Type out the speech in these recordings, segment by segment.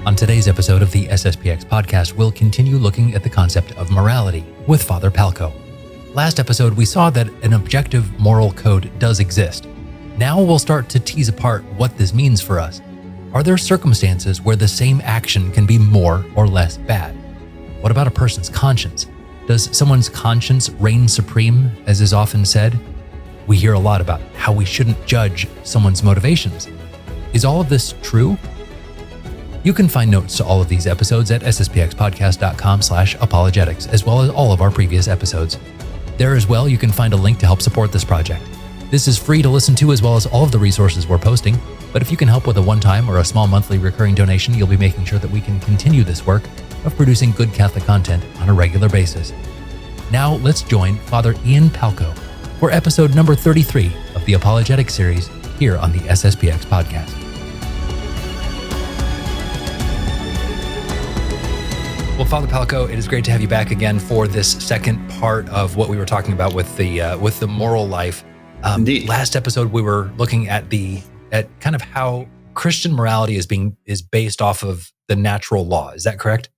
On today's episode of the SSPX Podcast, we'll continue looking at the concept of morality with Father Palko. Last episode, we saw that an objective moral code does exist. Now we'll start to tease apart what this means for us. Are there circumstances where the same action can be more or less bad? What about a person's conscience? Does someone's conscience reign supreme, as is often said? We hear a lot about how we shouldn't judge someone's motivations. Is all of this true? You can find notes to all of these episodes at sspxpodcast.com/apologetics, as well as all of our previous episodes. There as well, you can find a link to help support this project. This is free to listen to, as well as all of the resources we're posting. But if you can help with a one-time or a small monthly recurring donation, you'll be making sure that we can continue this work of producing good Catholic content on a regular basis. Now, let's join Father Ian Palko for episode number 33 of the Apologetics series here on the SSPX Podcast. Well, Father Palko, it is great to have you back again for this second part of what we were talking about with the moral life. Indeed. Last episode, we were looking at kind of how Christian morality is based off of the natural law. Is that correct?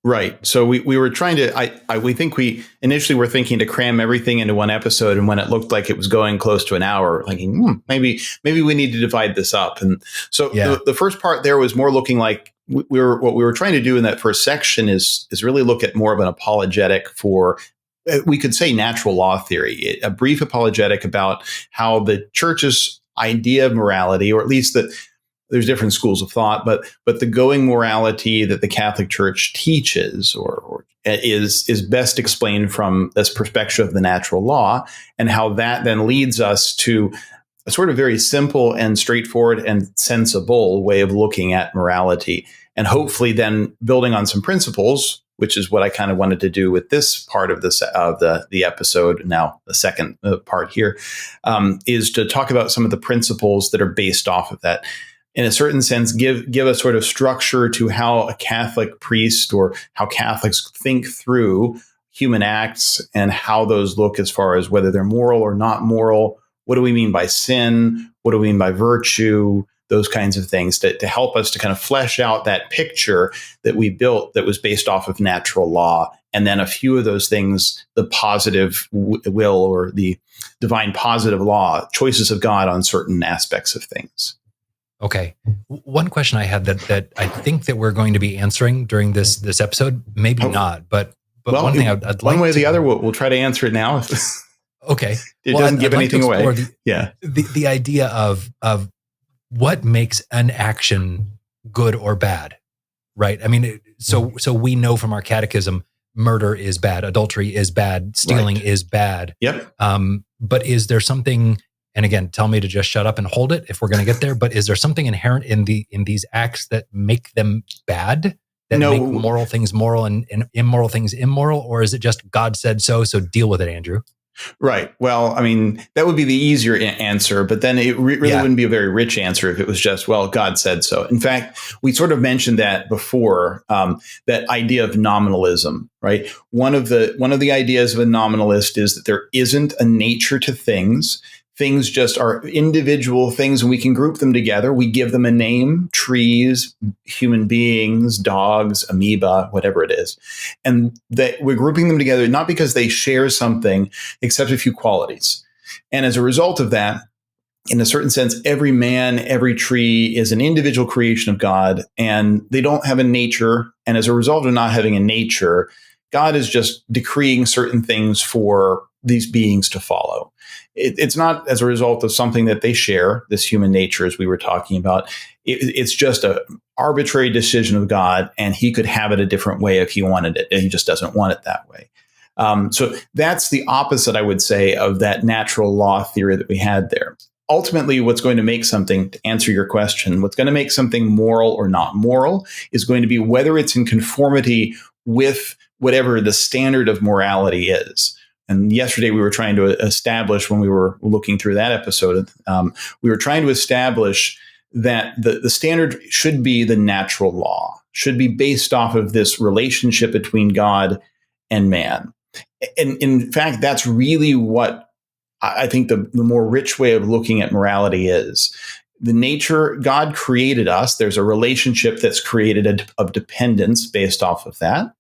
Right. So we were trying to, we think we initially were thinking to cram everything into one episode. And when it looked like it was going close to an hour, thinking, maybe we need to divide this up. And so the first part there was more looking like what we were trying to do in that first section is really look at more of an apologetic for, we could say, natural law theory, a brief apologetic about how the church's idea of morality, or at least that there's different schools of thought, but the going morality that the Catholic Church teaches or is best explained from this perspective of the natural law, and how that then leads us to a sort of very simple and straightforward and sensible way of looking at morality, and hopefully then building on some principles, which is what I kind of wanted to do with this part of the episode. Now, the second part here is to talk about some of the principles that are based off of that. In a certain sense, give a sort of structure to how a Catholic priest or how Catholics think through human acts and how those look as far as whether they're moral or not moral. What do we mean by sin? What do we mean by virtue? Those kinds of things to help us to kind of flesh out that picture that we built that was based off of natural law. And then a few of those things, the positive will or the divine positive law, choices of God on certain aspects of things. Okay. One question I had that I think that we're going to be answering during this episode, maybe not, but one thing I'd like one way or the to, other, we'll try to answer it now. Okay. It doesn't give anything away. The idea of what makes an action good or bad, right? I mean, so we know from our catechism, murder is bad, adultery is bad, stealing is bad. Yep. But is there something, and again, tell me to just shut up and hold it if we're going to get there, but is there something inherent in these acts that make them bad, that make moral things moral and immoral things immoral? Or is it just God said so deal with it, Andrew? Right. Well, I mean, that would be the easier answer, but then it really wouldn't be a very rich answer if it was just, well, God said so. In fact, we sort of mentioned that before, that idea of nominalism, right? One of the ideas of a nominalist is that there isn't a nature to things. Things just are individual things, and we can group them together. We give them a name: trees, human beings, dogs, amoeba, whatever it is. And that we're grouping them together not because they share something, except a few qualities. And as a result of that, in a certain sense, every man, every tree is an individual creation of God, and they don't have a nature. And as a result of not having a nature, God is just decreeing certain things for these beings to follow. It's not as a result of something that they share, this human nature, as we were talking about. It's just an arbitrary decision of God, and he could have it a different way if he wanted it, and he just doesn't want it that way. So that's the opposite, I would say, of that natural law theory that we had there. Ultimately, what's going to make something, to answer your question, what's going to make something moral or not moral is going to be whether it's in conformity with whatever the standard of morality is. And yesterday we were trying to establish, when we were looking through that episode, we were trying to establish that the standard should be the natural law, should be based off of this relationship between God and man. And in fact, that's really what I think the more rich way of looking at morality is. the nature, God created us. There's a relationship that's created of dependence based off of that.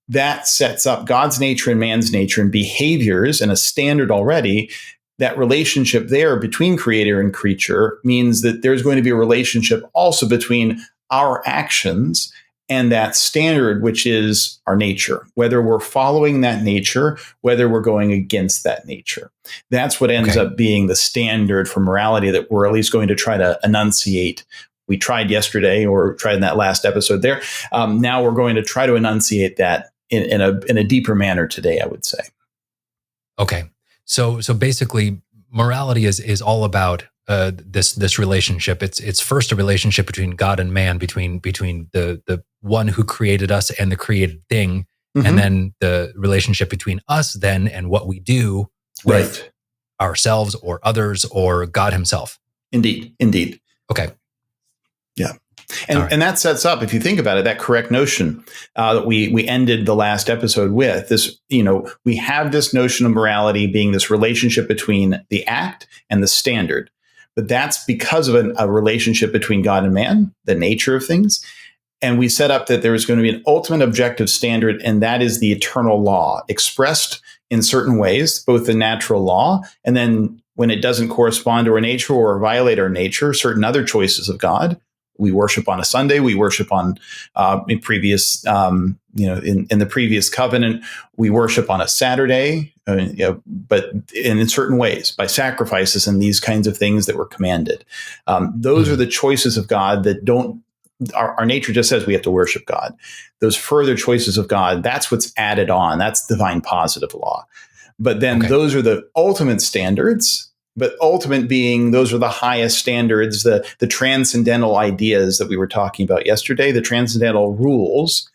That sets up God's nature and man's nature and behaviors and a standard already. That relationship there between creator and creature means that there's going to be a relationship also between our actions and that standard, which is our nature, whether we're following that nature, whether we're going against that nature. That's what ends up being the standard for morality that we're at least going to try to enunciate. We tried yesterday, or tried in that last episode there. Now we're going to try to enunciate that in a deeper manner today, I would say. Okay. So basically, morality is all about this relationship. It's first a relationship between God and man, between the one who created us and the created thing, and then the relationship between us then and what we do with ourselves or others or God himself. Indeed. Okay. Yeah. And that sets up, if you think about it, that correct notion that we ended the last episode with. This, we have this notion of morality being this relationship between the act and the standard. But that's because of a relationship between God and man, the nature of things. And we set up that there is going to be an ultimate objective standard, and that is the eternal law, expressed in certain ways, both the natural law, and then when it doesn't correspond to our nature or violate our nature, certain other choices of God. We worship on a Sunday. We worship on in the previous covenant. We worship on a Saturday, but in certain ways by sacrifices and these kinds of things that were commanded. Those are the choices of God that don't. Our nature just says we have to worship God. Those further choices of God, that's what's added on. That's divine positive law. But then those are the ultimate standards. But ultimate being, those are the highest standards, the transcendental ideas that we were talking about yesterday, the transcendental rules.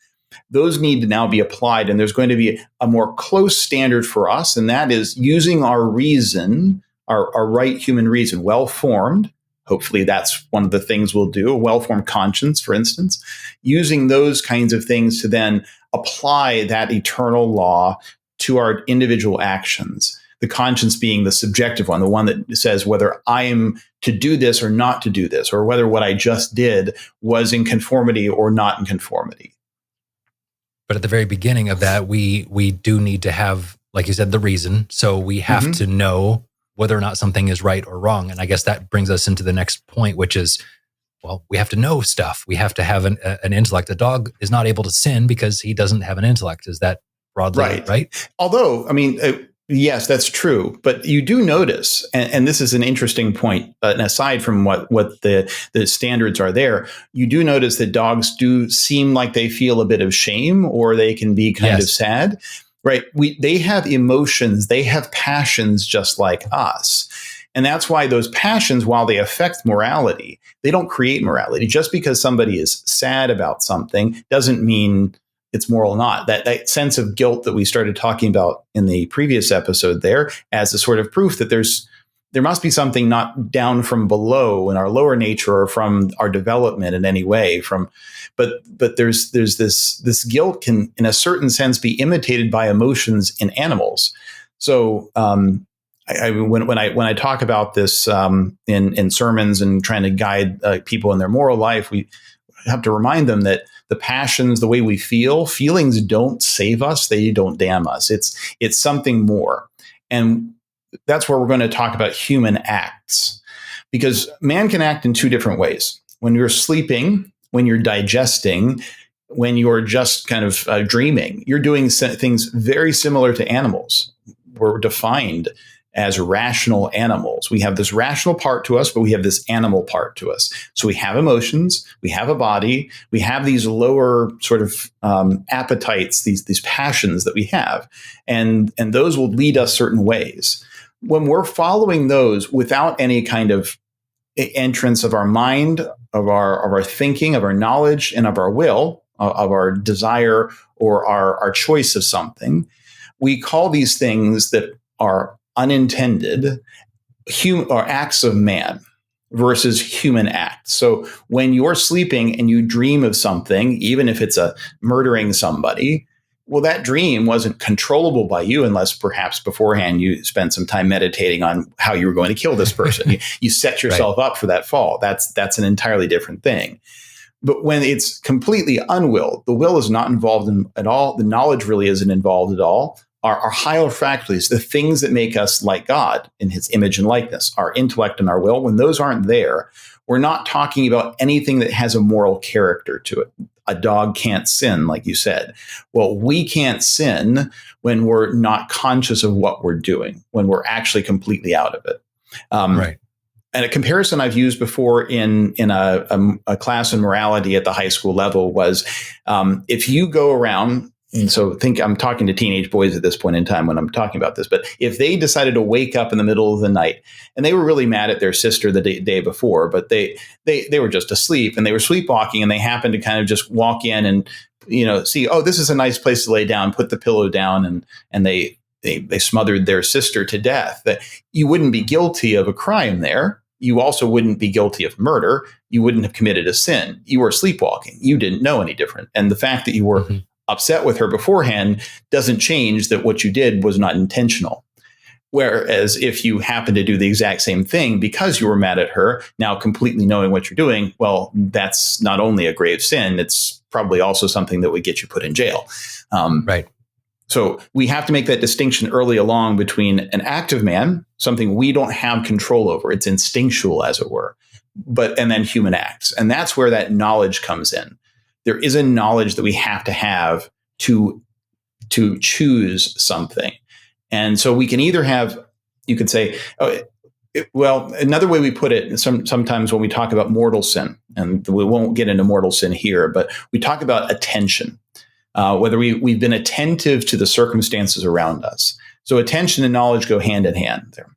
Those need to now be applied. And there's going to be a more close standard for us. And that is using our reason, our right human reason, well-formed. Hopefully that's one of the things we'll do, a well-formed conscience, for instance, using those kinds of things to then apply that eternal law to our individual actions. The conscience being the subjective one, the one that says whether I am to do this or not to do this, or whether what I just did was in conformity or not in conformity. But at the very beginning of that, we do need to have, like you said, the reason. So we have to know whether or not something is right or wrong. And I guess that brings us into the next point, which is, well, we have to know stuff. We have to have an intellect. A dog is not able to sin because he doesn't have an intellect. Is that broadly right? Although, I mean, yes, that's true. But you do notice, and this is an interesting point, and aside from what the standards are there, you do notice that dogs do seem like they feel a bit of shame, or they can be kind of sad, right? They have emotions, they have passions just like us. And that's why those passions, while they affect morality, they don't create morality. Just because somebody is sad about something doesn't mean it's moral or not. That sense of guilt that we started talking about in the previous episode there as a sort of proof that there must be something not down from below in our lower nature or from our development in any way. But there's this guilt can, in a certain sense, be imitated by emotions in animals. So when I talk about this in sermons and trying to guide people in their moral life, we have to remind them that the passions, the way we feel, feelings don't save us. They don't damn us. It's something more. And that's where we're going to talk about human acts, because man can act in two different ways. When you're sleeping, when you're digesting, when you're just kind of dreaming, you're doing things very similar to animals. We're defined as rational animals. We have this rational part to us, but we have this animal part to us. So we have emotions, we have a body, we have these lower sort of appetites, these passions that we have, and those will lead us certain ways. When we're following those without any kind of entrance of our mind, of our thinking, of our knowledge, and of our will, of our desire or our choice of something, we call these things that are unintended or acts of man versus human acts. So when you're sleeping and you dream of something, even if it's murdering somebody, Well, that dream wasn't controllable by you unless perhaps beforehand you spent some time meditating on how you were going to kill this person. you set yourself up for that fall. That's an entirely different thing. But when it's completely unwilled, the will is not involved in at all. The knowledge really isn't involved at all. Our higher faculties, the things that make us like God in his image and likeness, our intellect and our will, when those aren't there, we're not talking about anything that has a moral character to it. A dog can't sin, like you said. Well, we can't sin when we're not conscious of what we're doing, when we're actually completely out of it. Right. And a comparison I've used before in a class in morality at the high school level was if you go around, and so I'm talking to teenage boys at this point in time when I'm talking about this, but if they decided to wake up in the middle of the night and they were really mad at their sister the day before, but they were just asleep and they were sleepwalking and they happened to kind of just walk in and, see, oh, this is a nice place to lay down, put the pillow down, and they smothered their sister to death, that you wouldn't be guilty of a crime there. You also wouldn't be guilty of murder. You wouldn't have committed a sin. You were sleepwalking. You didn't know any different. And the fact that you were upset with her beforehand doesn't change that what you did was not intentional. Whereas if you happen to do the exact same thing because you were mad at her, now completely knowing what you're doing, well, that's not only a grave sin, it's probably also something that would get you put in jail. Right. So we have to make that distinction early along between an active man, something we don't have control over. It's instinctual, as it were, and then human acts. And that's where that knowledge comes in. There is a knowledge that we have to choose something. And so we can either have, you could say, another way we put it, sometimes when we talk about mortal sin, and we won't get into mortal sin here, but we talk about attention. Whether we've been attentive to the circumstances around us. So attention and knowledge go hand in hand there.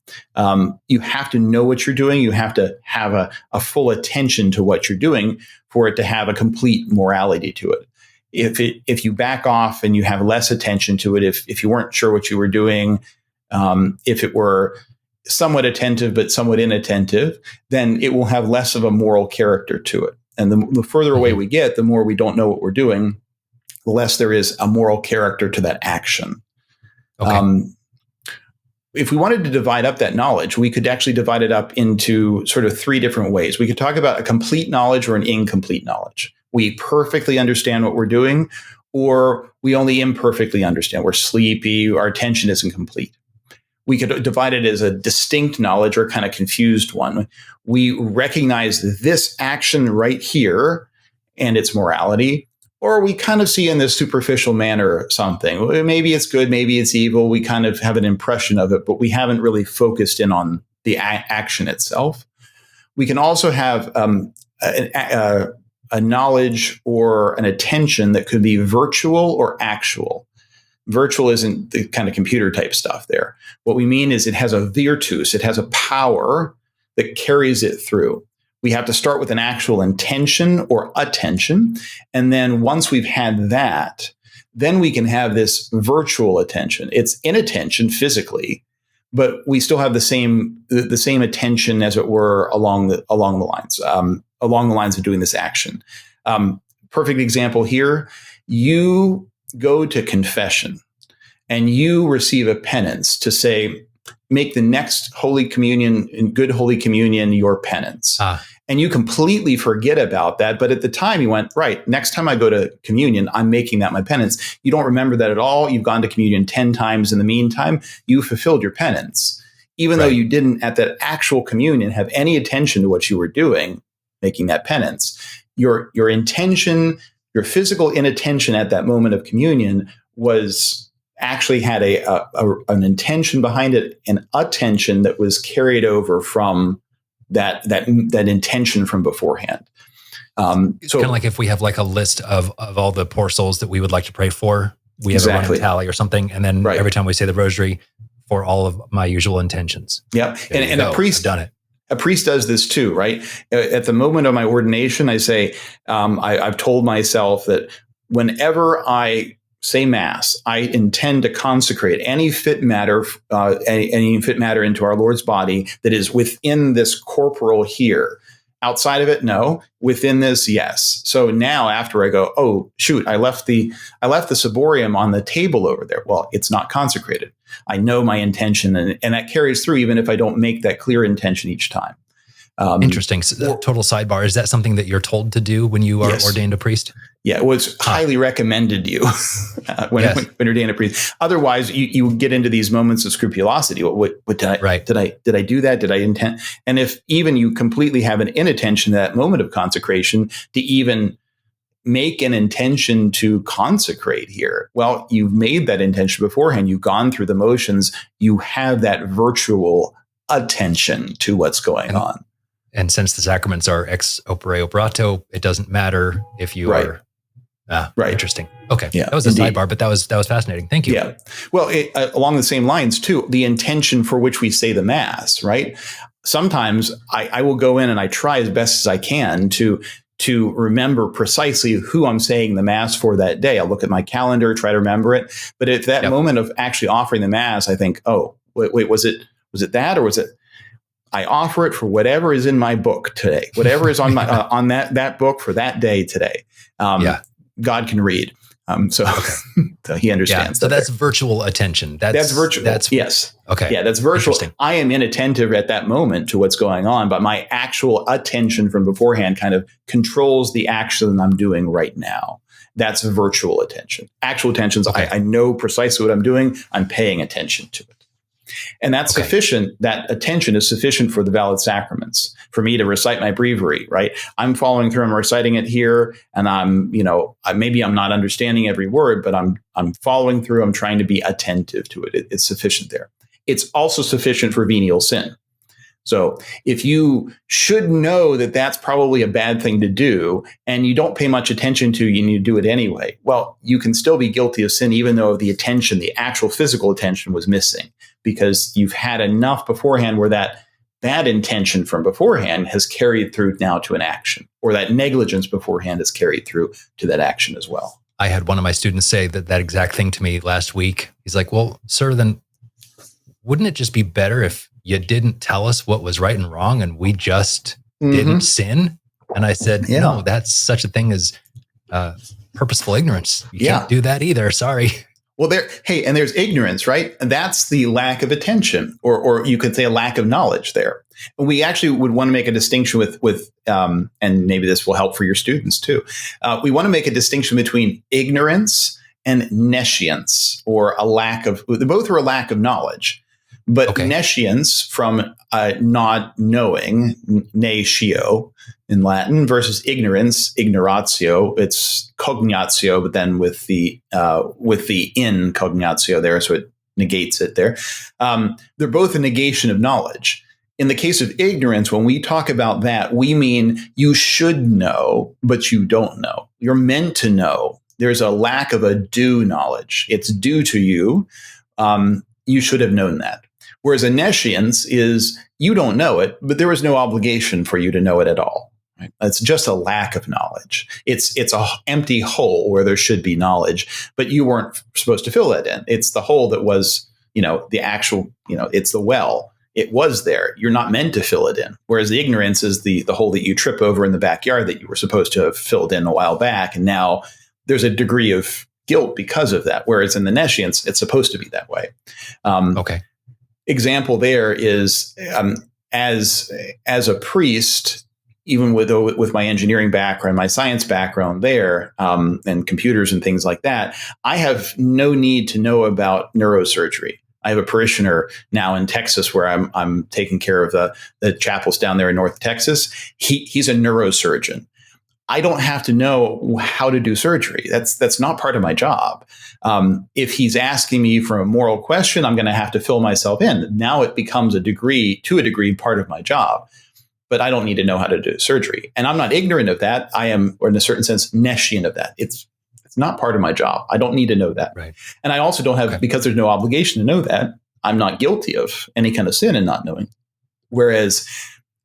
You have to know what you're doing. You have to have a full attention to what you're doing for it to have a complete morality to it. If you back off and you have less attention to it, if you weren't sure what you were doing, if it were somewhat attentive but somewhat inattentive, then it will have less of a moral character to it. And the further away we get, the more we don't know what we're doing, the less there is a moral character to that action. Okay. If we wanted to divide up that knowledge, we could actually divide it up into sort of three different ways. We could talk about a complete knowledge or an incomplete knowledge. We perfectly understand what we're doing, or we only imperfectly understand. We're sleepy, our attention isn't complete. We could divide it as a distinct knowledge or kind of confused one. We recognize this action right here and its morality, or we kind of see in this superficial manner something. Maybe it's good, maybe it's evil. We kind of have an impression of it, but we haven't really focused in on the action itself. We can also have a knowledge or an attention that could be virtual or actual. Virtual isn't the kind of computer type stuff there. What we mean is it has a virtus, it has a power that carries it through. We have to start with an actual intention or attention. And then once we've had that, then we can have this virtual attention. It's inattention physically, but we still have the same attention, as it were, along the lines of doing this action. Perfect example here. You go to confession and you receive a penance to say, make the next Holy Communion and good Holy Communion your penance. And you completely forget about that. But at the time you went, right, next time I go to communion, I'm making that my penance. You don't remember that at all. You've gone to communion 10 times in the meantime. You fulfilled your penance. Even though you didn't at that actual communion have any attention to what you were doing, making that penance. Your intention, your physical inattention at that moment of communion was actually had an intention behind it, an attention that was carried over from that intention from beforehand. It's kind of like if we have like a list of all the poor souls that we would like to pray for, we have a running tally or something, and then every time we say the rosary, for all of my usual intentions. Yep, and a priest done it. A priest does this too, right? At the moment of my ordination, I say, I've told myself that whenever I say Mass, I intend to consecrate any fit matter into our Lord's body that is within this corporal here. Outside of it, no. Within this, yes. So now after I go, oh, shoot, I left the ciborium on the table over there. Well, it's not consecrated. I know my intention, and that carries through even if I don't make that clear intention each time. Interesting. So, total sidebar. Is that something that you're told to do when you are ordained a priest? Yeah, it was highly recommended to you when you're ordained a priest. Otherwise, you get into these moments of scrupulosity. What did I did I do that? Did I intend? And if even you completely have an inattention to that moment of consecration to even make an intention to consecrate here, well, you've made that intention beforehand. You've gone through the motions. You have that virtual attention to what's going on. And since the sacraments are ex opere operato, it doesn't matter if you are. Right. Interesting. Okay. Yeah, that was a sidebar, but that was fascinating. Thank you. Yeah. Well, along the same lines too, the intention for which we say the Mass, right? Sometimes I will go in and I try as best as I can to remember precisely who I'm saying the Mass for that day. I'll look at my calendar, try to remember it. But at that moment of actually offering the Mass, I think, oh, wait, was it that, or was it? I offer it for whatever is in my book today, whatever is on my on that book for that day today. God can read, so he understands. So that's virtual attention. That's virtual. Yes. Okay. Yeah, that's virtual. I am inattentive at that moment to what's going on, but my actual attention from beforehand kind of controls the action I'm doing right now. That's virtual attention. Actual attention is I know precisely what I'm doing. I'm paying attention to it. And that's sufficient. That attention is sufficient for the valid sacraments, for me to recite my breviary, right? I'm following through, I'm reciting it here, and maybe I'm not understanding every word, but I'm following through. I'm trying to be attentive to it. It's sufficient there. It's also sufficient for venial sin. So if you should know that that's probably a bad thing to do and you don't pay much attention to, and you do it anyway, well, you can still be guilty of sin even though the attention, the actual physical attention was missing, because you've had enough beforehand where that bad intention from beforehand has carried through now to an action, or that negligence beforehand has carried through to that action as well. I had one of my students say that exact thing to me last week. He's like, well, sir, then wouldn't it just be better if you didn't tell us what was right and wrong and we just didn't sin? And I said, no, that's such a thing as purposeful ignorance. You can't do that either. Sorry. Well, and there's ignorance, right? And that's the lack of attention, or you could say a lack of knowledge there. And we actually would want to make a distinction with and maybe this will help for your students too. We want to make a distinction between ignorance and nescience, or both are a lack of knowledge. But nescience from not knowing, nescio in Latin, versus ignorance, ignoratio. It's cognatio, but then with the in cognatio there, so it negates it there. They're both a negation of knowledge. In the case of ignorance, when we talk about that, we mean you should know, but you don't know. You're meant to know. There's a lack of a due knowledge. It's due to you. You should have known that. Whereas a nescience is you don't know it, but there was no obligation for you to know it at all. Right? It's just a lack of knowledge. It's an empty hole where there should be knowledge, but you weren't supposed to fill that in. It's the hole that was, the actual, it's the well. It was there. You're not meant to fill it in. Whereas the ignorance is the hole that you trip over in the backyard that you were supposed to have filled in a while back. And now there's a degree of guilt because of that. Whereas in the nescience, it's supposed to be that way. Example there is as a priest, even with my engineering background, my science background there, and computers and things like that, I have no need to know about neurosurgery. I have a parishioner now in Texas where I'm taking care of the chapels down there in North Texas. He's a neurosurgeon. I don't have to know how to do surgery. That's not part of my job. If he's asking me for a moral question, I'm going to have to fill myself in. Now it becomes to a degree, part of my job. But I don't need to know how to do surgery. And I'm not ignorant of that. I am, or in a certain sense, nescient of that. It's not part of my job. I don't need to know that. Right. And I also don't have, because there's no obligation to know that, I'm not guilty of any kind of sin in not knowing. Whereas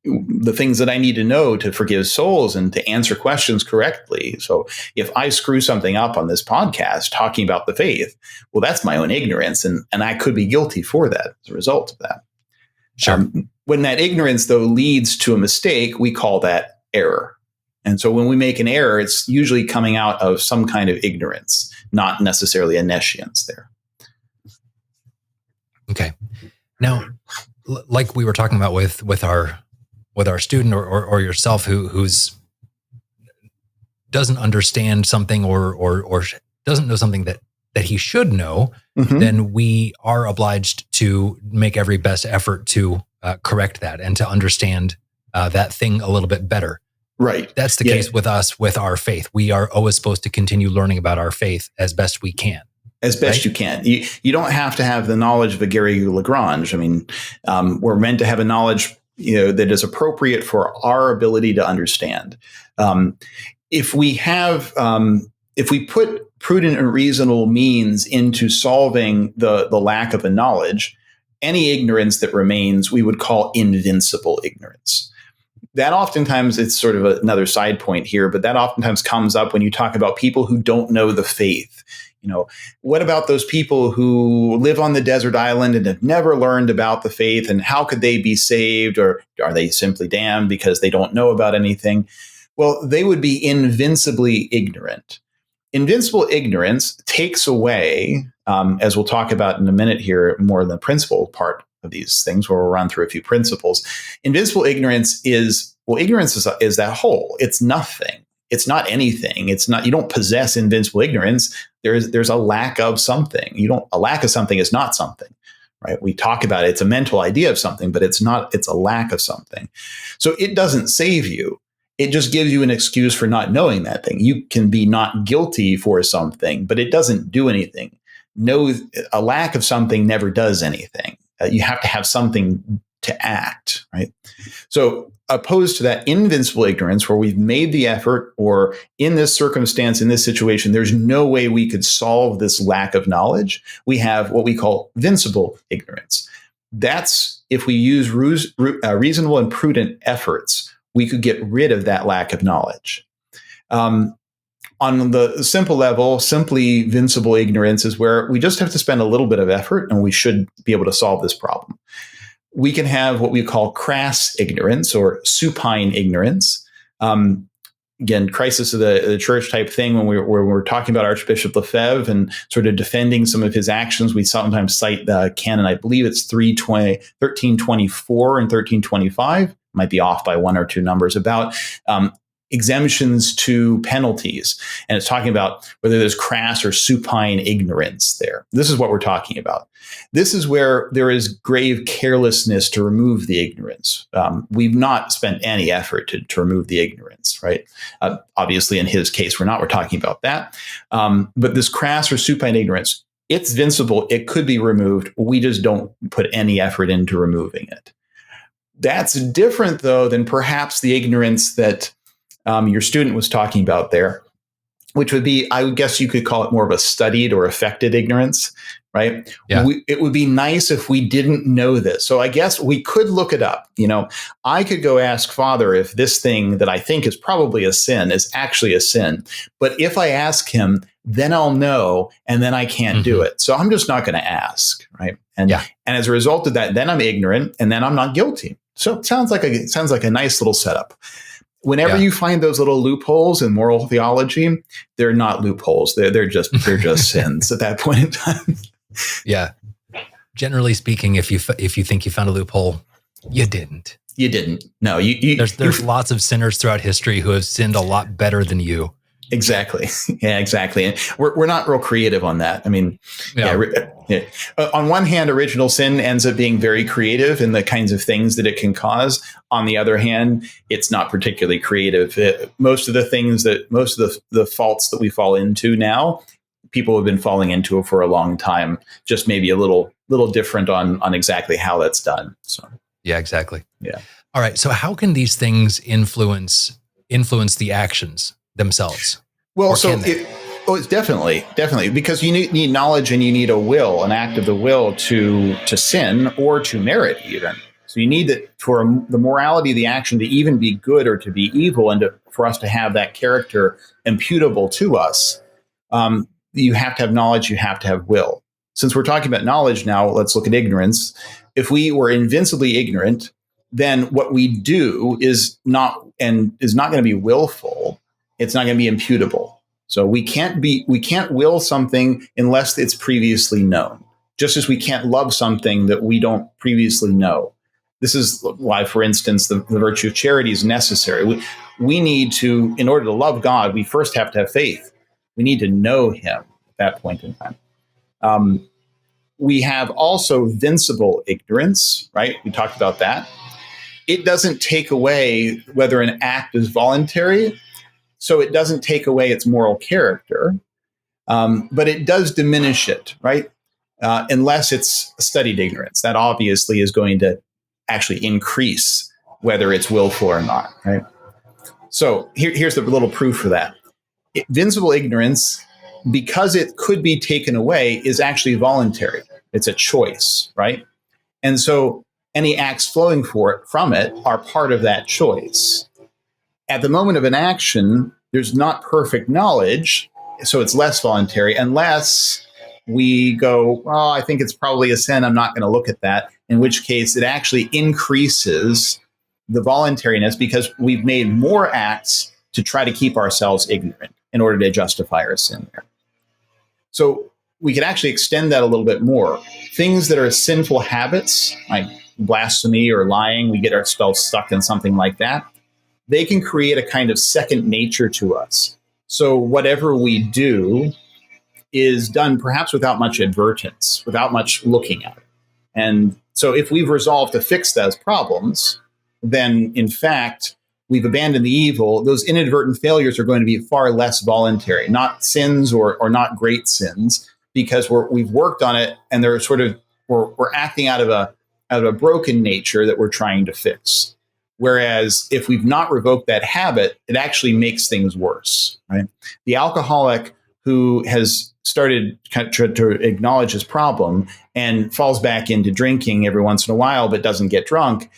the things that I need to know to forgive souls and to answer questions correctly. So if I screw something up on this podcast talking about the faith, well, that's my own ignorance. And I could be guilty for that as a result of that. Sure. When that ignorance, though, leads to a mistake, we call that error. And so when we make an error, it's usually coming out of some kind of ignorance, not necessarily a nescience there. Okay. Now, like we were talking about with our student or yourself who's doesn't understand something or doesn't know something that he should know, then we are obliged to make every best effort to correct that and to understand that thing a little bit better. Right. That's the case with us, with our faith. We are always supposed to continue learning about our faith as best we can. As best you can. You don't have to have the knowledge of a Garrigou-Lagrange. I mean, we're meant to have a knowledge, that is appropriate for our ability to understand. If we put prudent and reasonable means into solving the lack of a knowledge, any ignorance that remains, we would call invincible ignorance. That oftentimes, it's sort of another side point here, but that oftentimes comes up when you talk about people who don't know the faith. What about those people who live on the desert island and have never learned about the faith, and how could they be saved, or are they simply damned because they don't know about anything? Well, they would be invincibly ignorant. Invincible ignorance takes away, as we'll talk about in a minute here, more in the principle part of these things, where we'll run through a few principles. Invincible ignorance is that whole. It's nothing. It's not anything. It's not. You don't possess invincible ignorance. There's a lack of something. A lack of something is not something, right? We talk about it. It's a mental idea of something, but it's not. It's a lack of something. So it doesn't save you. It just gives you an excuse for not knowing that thing. You can be not guilty for something, but it doesn't do anything. A lack of something never does anything. You have to have something to act, right? So opposed to that invincible ignorance, where we've made the effort, or in this circumstance, in this situation, there's no way we could solve this lack of knowledge, we have what we call vincible ignorance. That's if we use reasonable and prudent efforts, we could get rid of that lack of knowledge. On the simple level, simply vincible ignorance is where we just have to spend a little bit of effort, and we should be able to solve this problem. We can have what we call crass ignorance or supine ignorance. Again, crisis of the church type thing. When we're talking about Archbishop Lefebvre and sort of defending some of his actions, we sometimes cite the canon. I believe it's 1324 and 1325. Might be off by one or two numbers, about exemptions to penalties. And it's talking about whether there's crass or supine ignorance there. This is what we're talking about. This is where there is grave carelessness to remove the ignorance. We've not spent any effort to remove the ignorance, right? Obviously, in his case, we're talking about that. But this crass or supine ignorance, it's vincible. It could be removed. We just don't put any effort into removing it. That's different, though, than perhaps the ignorance that your student was talking about there, which would be, I would guess you could call it more of a studied or affected ignorance, right? Yeah. It would be nice if we didn't know this. So I guess we could look it up. I could go ask Father if this thing that I think is probably a sin is actually a sin. But if I ask him, then I'll know, and then I can't do it. So I'm just not going to ask, right? And as a result of that, then I'm ignorant, and then I'm not guilty. So it sounds like a nice little setup. Whenever you find those little loopholes in moral theology, they're not loopholes. They're just sins at that point in time. Yeah. Generally speaking, if you think you found a loophole, you didn't. You didn't. No. There's lots of sinners throughout history who have sinned a lot better than you. Exactly. Yeah, exactly. And we're not real creative on that. I mean, on one hand, original sin ends up being very creative in the kinds of things that it can cause. On the other hand, it's not particularly creative. Most of the faults that we fall into now, people have been falling into it for a long time. Just maybe a little different on exactly how that's done. So yeah, exactly. Yeah. All right. So how can these things influence the actions themselves? Well, it's definitely, because you need knowledge, and you need a will, an act of the will to sin or to merit even. So you need that for the morality of the action to even be good or to be evil, and for us to have that character imputable to us. You have to have knowledge. You have to have will. Since we're talking about knowledge now, let's look at ignorance. if we were invincibly ignorant, then what we do is not going to be willful. It's not going to be imputable. So we can't will something unless it's previously known. Just as we can't love something that we don't previously know. This is why, for instance, the virtue of charity is necessary. We need to, in order to love God, we first have to have faith. We need to know him at that point in time. We have also vincible ignorance, right? We talked about that. It doesn't take away whether an act is voluntary, so it doesn't take away its moral character, but it does diminish it, right? Unless it's studied ignorance. That obviously is going to actually increase whether it's willful or not, right? So here's the little proof for that. Vincible ignorance, because it could be taken away, is actually voluntary. It's a choice, right? And so any acts flowing from it are part of that choice. At the moment of an action, there's not perfect knowledge, so it's less voluntary, unless we go, oh, I think it's probably a sin, I'm not going to look at that, in which case it actually increases the voluntariness because we've made more acts to try to keep ourselves ignorant in order to justify our sin there. So we could actually extend that a little bit more. Things that are sinful habits, like blasphemy or lying, we get ourselves stuck in something like that. They can create a kind of second nature to us. So whatever we do is done perhaps without much advertence, without much looking at it. And so if we've resolved to fix those problems, then in fact, we've abandoned the evil. Those inadvertent failures are going to be far less voluntary, not sins or not great sins, because we've worked on it and they're sort of, we're acting out of a broken nature that we're trying to fix. Whereas if we've not revoked that habit, it actually makes things worse, right? The alcoholic who has started to acknowledge his problem and falls back into drinking every once in a while, but doesn't get drunk,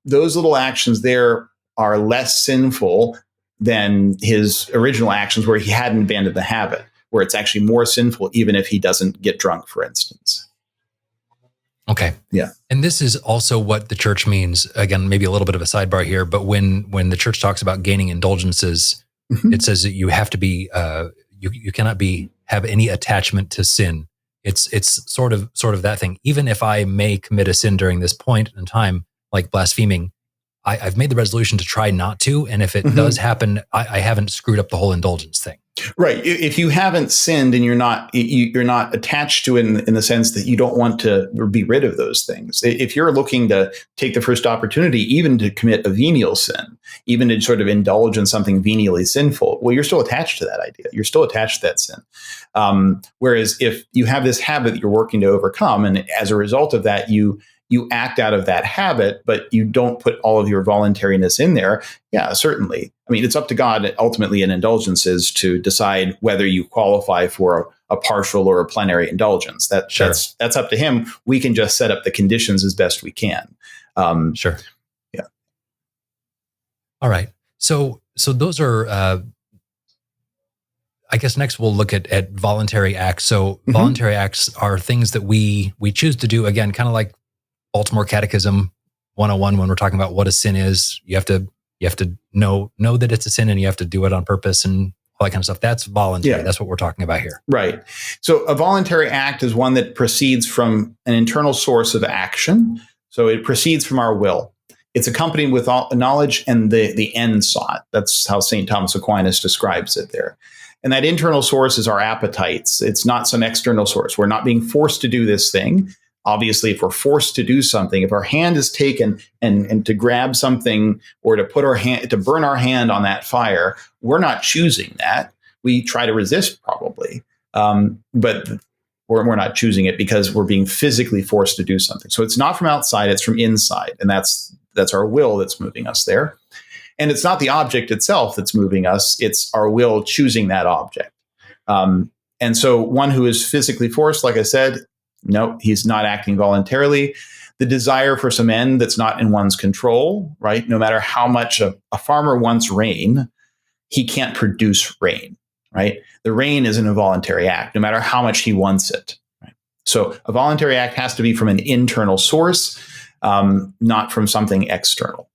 those little actions there are less sinful than his original actions where he hadn't abandoned the habit, where it's actually more sinful even if he doesn't get drunk, for instance. Okay. Yeah. And this is also what the church means. Again, maybe a little bit of a sidebar here, but when the church talks about gaining indulgences, it says that you have to be, you cannot have any attachment to sin. It's sort of that thing. Even if I may commit a sin during this point in time, like blaspheming, I've made the resolution to try not to. And if it does happen, I haven't screwed up the whole indulgence thing. Right. If you haven't sinned and you're not attached to it in the sense that you don't want to be rid of those things. If you're looking to take the first opportunity, even to commit a venial sin, even to sort of indulge in something venially sinful, well, you're still attached to that idea. You're still attached to that sin. Whereas if you have this habit that you're working to overcome, and as a result of that, you act out of that habit, but you don't put all of your voluntariness in there. Yeah, certainly. I mean, it's up to God ultimately in indulgences to decide whether you qualify for a partial or a plenary indulgence. That's up to him. We can just set up the conditions as best we can. Sure. Yeah. All right. So those are, I guess next we'll look at voluntary acts. So voluntary acts are things that we choose to do, again, kind of like Baltimore Catechism 101 when we're talking about what a sin is. You have to know that it's a sin and you have to do it on purpose and all that kind of stuff. That's voluntary. Yeah. That's what we're talking about here. Right. So a voluntary act is one that proceeds from an internal source of action. So it proceeds from our will. It's accompanied with all knowledge and the end sought. That's how St. Thomas Aquinas describes it there. And that internal source is our appetites. It's not some external source. We're not being forced to do this thing. Obviously, if we're forced to do something, if our hand is taken and to grab something or to burn our hand on that fire, we're not choosing that. We try to resist probably, but we're not choosing it because we're being physically forced to do something. So it's not from outside; it's from inside, and that's our will that's moving us there. And it's not the object itself that's moving us; it's our will choosing that object. And so, one who is physically forced, like I said. No, he's not acting voluntarily. The desire for some end that's not in one's control, right? No matter how much a farmer wants rain, he can't produce rain, right? The rain is an involuntary act, no matter how much he wants it. Right? So a voluntary act has to be from an internal source, not from something external.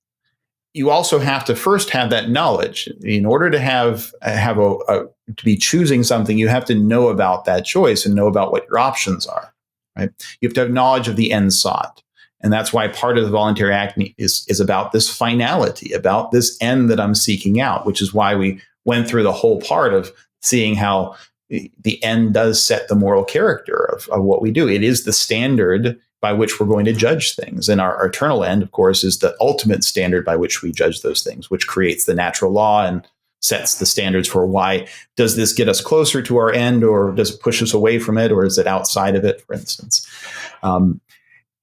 You also have to first have that knowledge. In order to to be choosing something, you have to know about that choice and know about what your options are, right? You have to have knowledge of the end sought. And that's why part of the voluntary act is about this finality, about this end that I'm seeking out, which is why we went through the whole part of seeing how the end does set the moral character of what we do. It is the standard by which we're going to judge things. And our eternal end, of course, is the ultimate standard by which we judge those things, which creates the natural law and sets the standards for why does this get us closer to our end, or does it push us away from it, or is it outside of it, for instance.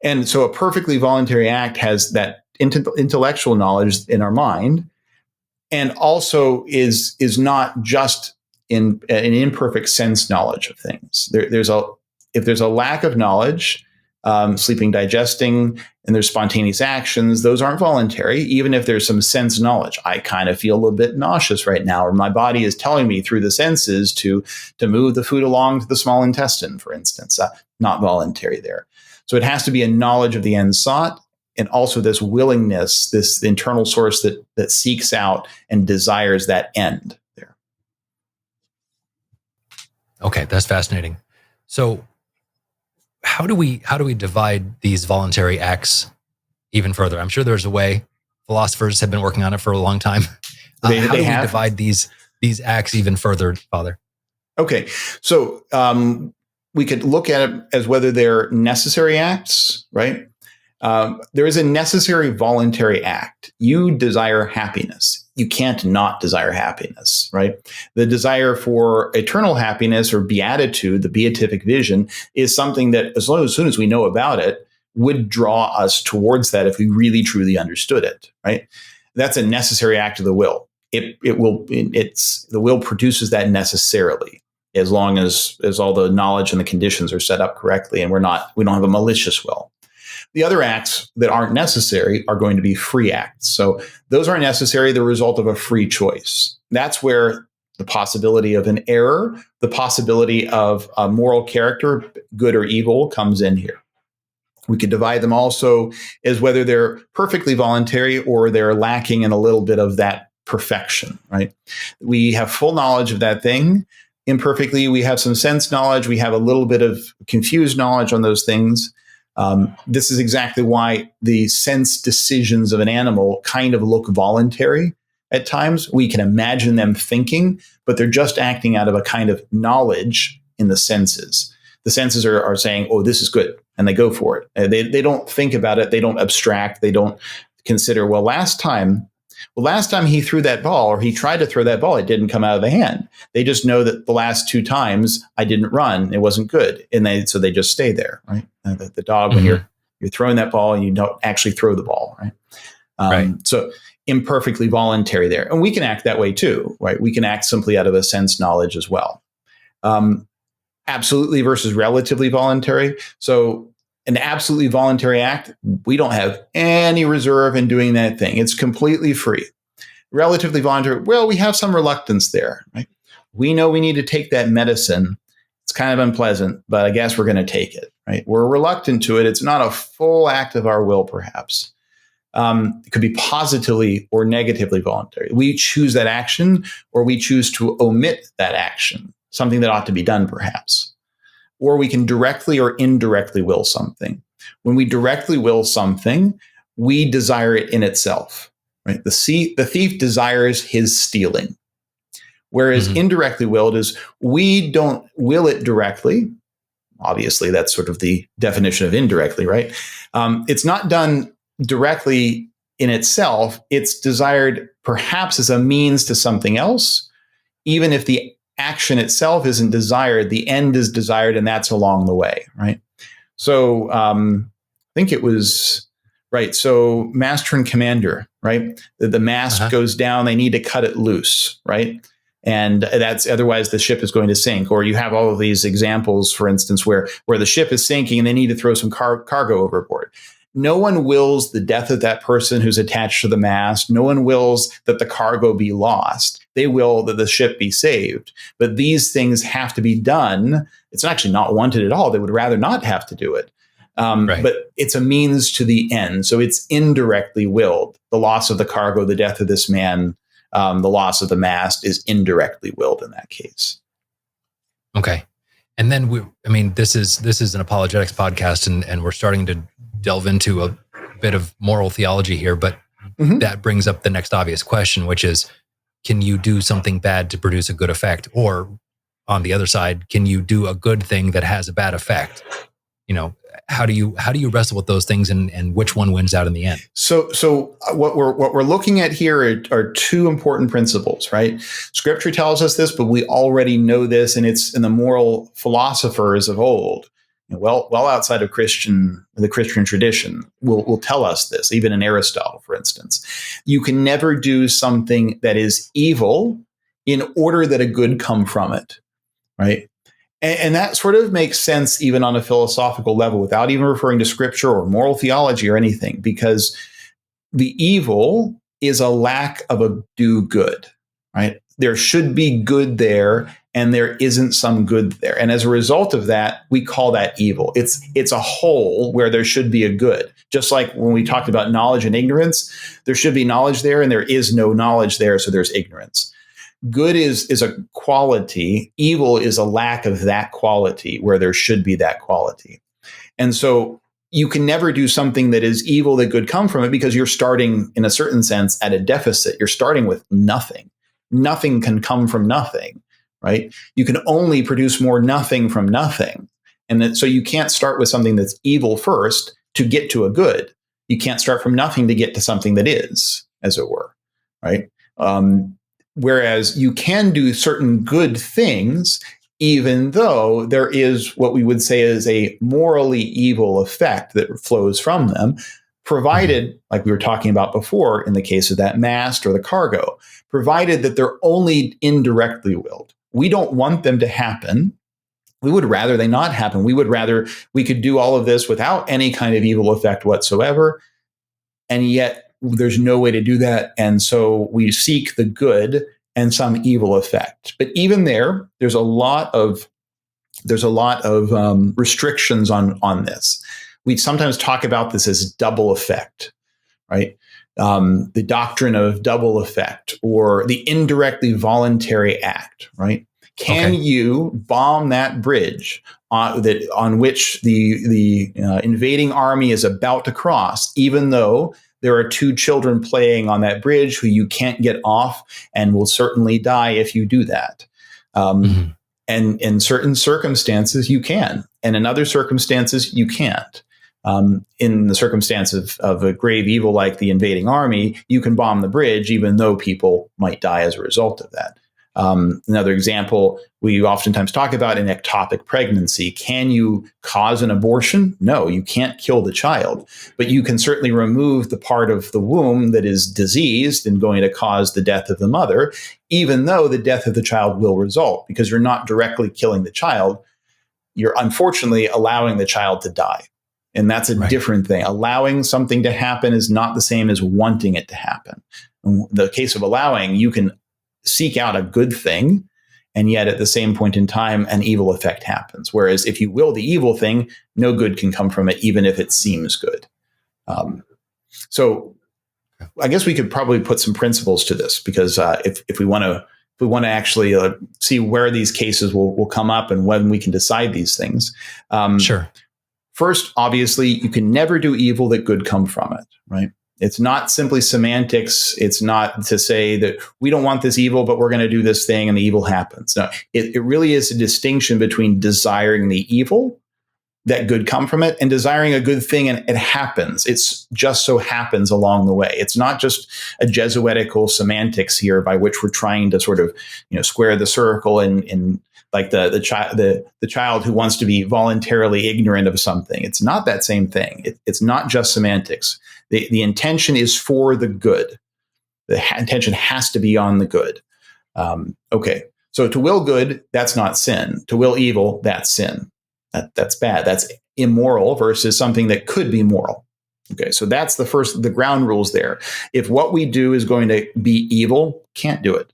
And so a perfectly voluntary act has that intellectual knowledge in our mind, and also is not just in an imperfect sense knowledge of things. If there's a lack of knowledge, sleeping, digesting, and there's spontaneous actions, those aren't voluntary, even if there's some sense knowledge. I kind of feel a bit nauseous right now, or my body is telling me through the senses to move the food along to the small intestine, for instance. Not voluntary there. So it has to be a knowledge of the end sought, and also this willingness, this internal source that seeks out and desires that end there. Okay, that's fascinating. So how do we divide these voluntary acts even further? I'm sure there's a way. Philosophers have been working on it for a long time. How do we divide these acts even further, Father? Okay, so we could look at it as whether they're necessary acts, right? There is a necessary voluntary act. You desire happiness. You can't not desire happiness, right? The desire for eternal happiness or beatitude, the beatific vision, is something that as soon as we know about it, would draw us towards that if we really truly understood it, right? That's a necessary act of the will. The will produces that necessarily, as long as all the knowledge and the conditions are set up correctly, and we don't have a malicious will. The other acts that aren't necessary are going to be free acts. So those aren't necessary, the result of a free choice. That's where the possibility of an error, the possibility of a moral character, good or evil, comes in here. We could divide them also as whether they're perfectly voluntary or they're lacking in a little bit of that perfection, right? We have full knowledge of that thing. Imperfectly, we have some sense knowledge. We have a little bit of confused knowledge on those things. This is exactly why the sense decisions of an animal kind of look voluntary at times. We can imagine them thinking, but they're just acting out of a kind of knowledge in the senses. The senses are saying, oh, this is good, and they go for it. They don't think about it. They don't abstract. They don't consider, last time he threw that ball, or he tried to throw that ball, it didn't come out of the hand. They just know that the last two times I didn't run, it wasn't good. And so they just stay there, right? The dog, when you're throwing that ball and you don't actually throw the ball, right? Right. So imperfectly voluntary there. And we can act that way too, right? We can act simply out of a sense knowledge as well. Absolutely versus relatively voluntary. So an absolutely voluntary act, we don't have any reserve in doing that thing. It's completely free. Relatively voluntary, we have some reluctance there, right? We know we need to take that medicine. It's kind of unpleasant, but I guess we're going to take it, right? We're reluctant to it. It's not a full act of our will, perhaps. It could be positively or negatively voluntary. We choose that action, or we choose to omit that action, something that ought to be done, perhaps. Or we can directly or indirectly will something. When we directly will something, we desire it in itself, right? The thief desires his stealing. Whereas indirectly willed is we don't will it directly. Obviously, that's sort of the definition of indirectly, right? It's not done directly in itself. It's desired perhaps as a means to something else, even if the action itself isn't desired, the end is desired, and that's along the way, right? So I think it was, right, so master and commander, right? The mast goes down, they need to cut it loose, right? And that's otherwise the ship is going to sink. Or you have all of these examples, for instance, where the ship is sinking and they need to throw some cargo overboard. No one wills the death of that person who's attached to the mast. No one wills that the cargo be lost. They will that the ship be saved. But these things have to be done. It's actually not wanted at all. They would rather not have to do it. Right. But it's a means to the end. So it's indirectly willed. The loss of the cargo, the death of this man, the loss of the mast is indirectly willed in that case. Okay. And then this is an apologetics podcast, and we're starting to delve into a bit of moral theology here, but that brings up the next obvious question, which is, can you do something bad to produce a good effect? Or on the other side, can you do a good thing that has a bad effect? How do you wrestle with those things, and which one wins out in the end? So what we're looking at here are two important principles, right? Scripture tells us this, but we already know this, and it's in the moral philosophers of old, well outside of the Christian tradition, will tell us this. Even in Aristotle, for instance, you can never do something that is evil in order that a good come from it, right? And that sort of makes sense even on a philosophical level without even referring to scripture or moral theology or anything, because the evil is a lack of a do good, right? There should be good there, and there isn't some good there. And as a result of that, we call that evil. It's a hole where there should be a good. Just like when we talked about knowledge and ignorance, there should be knowledge there, and there is no knowledge there, so there's ignorance. Good is a quality. Evil is a lack of that quality where there should be that quality. And so you can never do something that is evil that could come from it, because you're starting, in a certain sense, at a deficit. You're starting with nothing. Nothing can come from nothing, right? You can only produce more nothing from nothing. And so you can't start with something that's evil first to get to a good. You can't start from nothing to get to something that is, as it were, right? Whereas you can do certain good things, even though there is what we would say is a morally evil effect that flows from them, provided, like we were talking about before in the case of that mast or the cargo, provided that they're only indirectly willed. We don't want them to happen. We would rather they not happen. We would rather we could do all of this without any kind of evil effect whatsoever. And yet there's no way to do that. And so we seek the good and some evil effect. But even there's a lot of restrictions on this. We sometimes talk about this as double effect, right? The doctrine of double effect, or the indirectly voluntary act, right? Can you bomb that bridge on which the invading army is about to cross, even though there are two children playing on that bridge who you can't get off and will certainly die if you do that? And in certain circumstances, you can. And in other circumstances, you can't. In the circumstance of a grave evil like the invading army, you can bomb the bridge, even though people might die as a result of that. Another example we oftentimes talk about in ectopic pregnancy. Can you cause an abortion? No, you can't kill the child, but you can certainly remove the part of the womb that is diseased and going to cause the death of the mother, even though the death of the child will result, because you're not directly killing the child. You're unfortunately allowing the child to die. And that's a different thing. Allowing something to happen is not the same as wanting it to happen. In the case of allowing, you can seek out a good thing, and yet at the same point in time, an evil effect happens. Whereas if you will the evil thing, no good can come from it, even if it seems good. So I guess we could probably put some principles to this, because if we want to actually see where these cases will come up and when we can decide these things. Sure. First, obviously, you can never do evil that good come from it, right? It's not simply semantics. It's not to say that we don't want this evil, but we're going to do this thing and the evil happens. No, it really is a distinction between desiring the evil that good come from it and desiring a good thing and it happens. It's just so happens along the way. It's not just a Jesuitical semantics here by which we're trying to sort of, square the circle in like the child who wants to be voluntarily ignorant of something. It's not that same thing. It's not just semantics. The intention is for the good. The intention has to be on the good. So to will good, that's not sin. To will evil, that's sin. That's bad. That's immoral versus something that could be moral. Okay, so that's the ground rules there. If what we do is going to be evil, can't do it.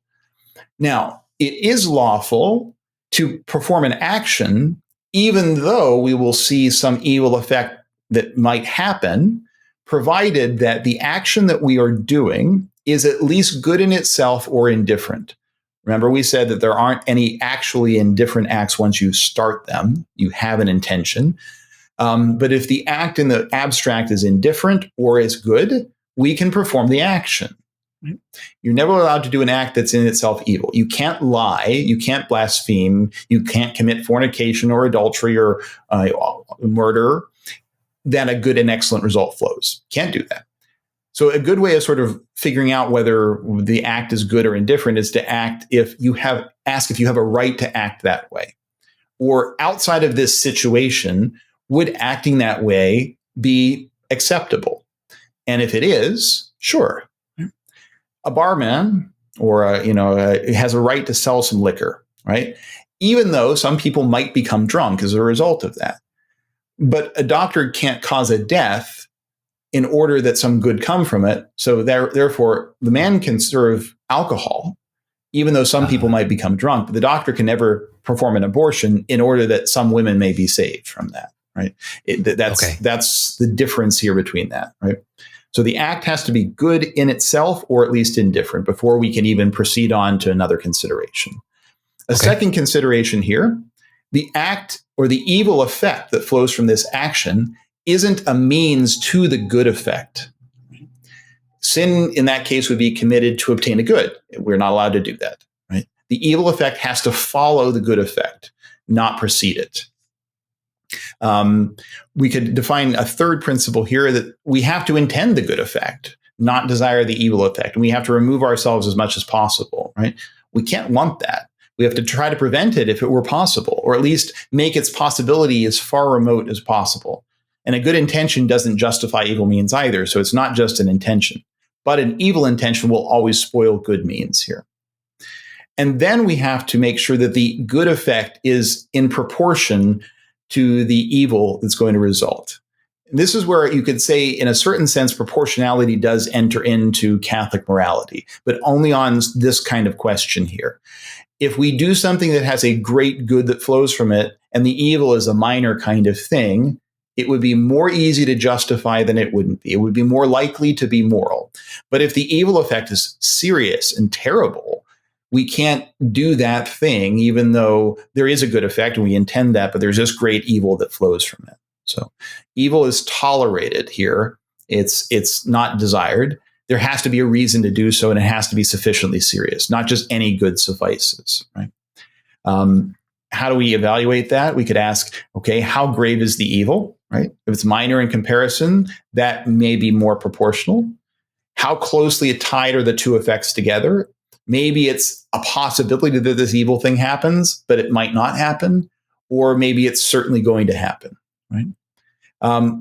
Now, it is lawful to perform an action, even though we will see some evil effect that might happen, provided that the action that we are doing is at least good in itself or indifferent. Remember, we said that there aren't any actually indifferent acts once you start them. You have an intention. But if the act in the abstract is indifferent or is good, we can perform the action. You're never allowed to do an act that's in itself evil. You can't lie. You can't blaspheme. You can't commit fornication or adultery or murder. Then a good and excellent result flows. Can't do that. So a good way of sort of figuring out whether the act is good or indifferent is to ask if you have a right to act that way. Or outside of this situation, would acting that way be acceptable? And if it is, sure. A barman has a right to sell some liquor, right? Even though some people might become drunk as a result of that. But a doctor can't cause a death in order that some good come from it. So therefore, the man can serve alcohol, even though some people might become drunk. But the doctor can never perform an abortion in order that some women may be saved from that, right? That's the difference here between that, right? So the act has to be good in itself or at least indifferent before we can even proceed on to another consideration. A second consideration here, the act or the evil effect that flows from this action isn't a means to the good effect. Sin in that case would be committed to obtain a good. We're not allowed to do that, right? The evil effect has to follow the good effect, not precede it. We could define a third principle here that we have to intend the good effect, not desire the evil effect. And we have to remove ourselves as much as possible, right? We can't want that. We have to try to prevent it if it were possible, or at least make its possibility as far remote as possible. And a good intention doesn't justify evil means either. So it's not just an intention, but an evil intention will always spoil good means here. And then we have to make sure that the good effect is in proportion to the evil that's going to result. And this is where you could say, in a certain sense, proportionality does enter into Catholic morality, but only on this kind of question here. If we do something that has a great good that flows from it, and the evil is a minor kind of thing, it would be more easy to justify than it wouldn't be. It would be more likely to be moral. But if the evil effect is serious and terrible, we can't do that thing, even though there is a good effect and we intend that, but there's just great evil that flows from it. So evil is tolerated here. It's not desired. There has to be a reason to do so, and it has to be sufficiently serious. Not just any good suffices, right? How do we evaluate that? We could ask, okay, how grave is the evil, right? If it's minor in comparison, that may be more proportional. How closely tied are the two effects together? Maybe it's a possibility that this evil thing happens, but it might not happen, or maybe it's certainly going to happen, right?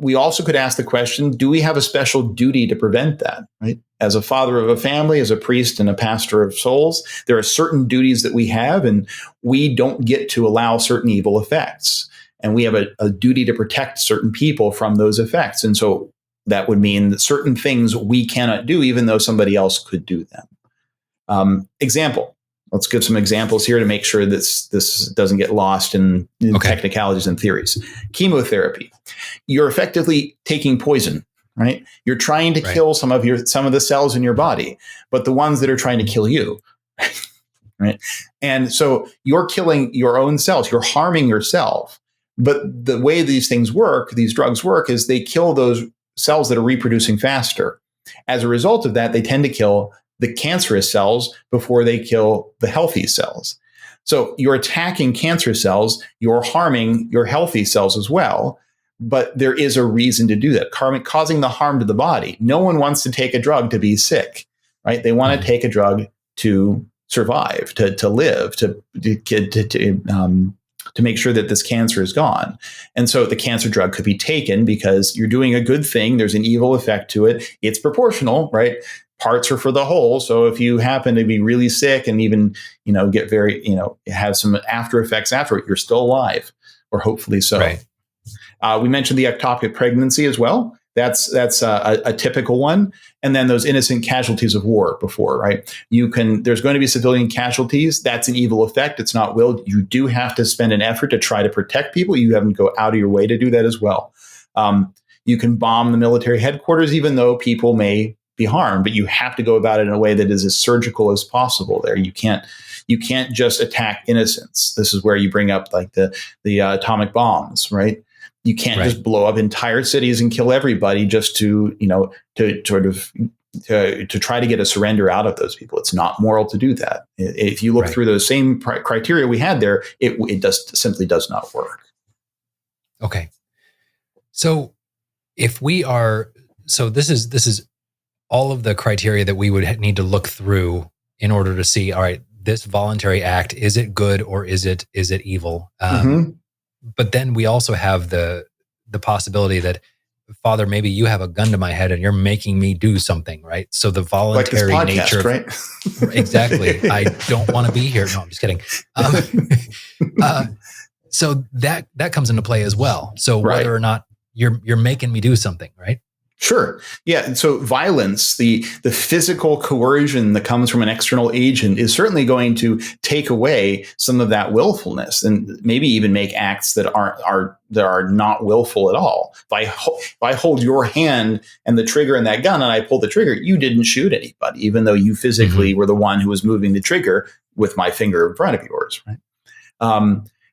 We also could ask the question, do we have a special duty to prevent that, right? As a father of a family, as a priest and a pastor of souls, there are certain duties that we have, and we don't get to allow certain evil effects. And we have a duty to protect certain people from those effects. And so that would mean that certain things we cannot do, even though somebody else could do them. Example. Let's give some examples here to make sure that this doesn't get lost in technicalities and theories. Chemotherapy. You're effectively taking poison, right? You're trying to kill some of the cells in your body, but the ones that are trying to kill you, right? And so you're killing your own cells. You're harming yourself. But the way these drugs work, is they kill those cells that are reproducing faster. As a result of that, they tend to kill the cancerous cells before they kill the healthy cells. So you're attacking cancer cells, you're harming your healthy cells as well, but there is a reason to do that, causing the harm to the body. No one wants to take a drug to be sick, right? They want to take a drug to survive, to live, to make sure that this cancer is gone. And so the cancer drug could be taken because you're doing a good thing. There's an evil effect to it. It's proportional, right? Parts are for the whole. So if you happen to be really sick and even, get very, have some after effects after it, you're still alive, or hopefully so. Right. We mentioned the ectopic pregnancy as well. That's a typical one. And then those innocent casualties of war before, right? There's going to be civilian casualties. That's an evil effect. It's not willed. You do have to spend an effort to try to protect people. You have to go out of your way to do that as well. You can bomb the military headquarters, even though people may be harmed, but you have to go about it in a way that is as surgical as possible there. You can't just attack innocents. This is where you bring up like the atomic bombs, right? You can't just blow up entire cities and kill everybody just to try to get a surrender out of those people. It's not moral to do that. If you look through those same criteria we had there, it simply does not work. Okay. So if this is all of the criteria that we would need to look through in order to see, all right, this voluntary act, is it good or is it evil? But then we also have the possibility that, Father, maybe you have a gun to my head and you're making me do something, right? So the voluntary like this podcast, nature, right? Exactly. I don't want to be here. No, I'm just kidding. So that comes into play as well. So whether or not you're making me do something, right? Sure. Yeah. And so violence, the physical coercion that comes from an external agent is certainly going to take away some of that willfulness and maybe even make acts that are not willful at all. If I hold your hand and the trigger in that gun and I pull the trigger, you didn't shoot anybody, even though you physically were the one who was moving the trigger with my finger in front of yours, right?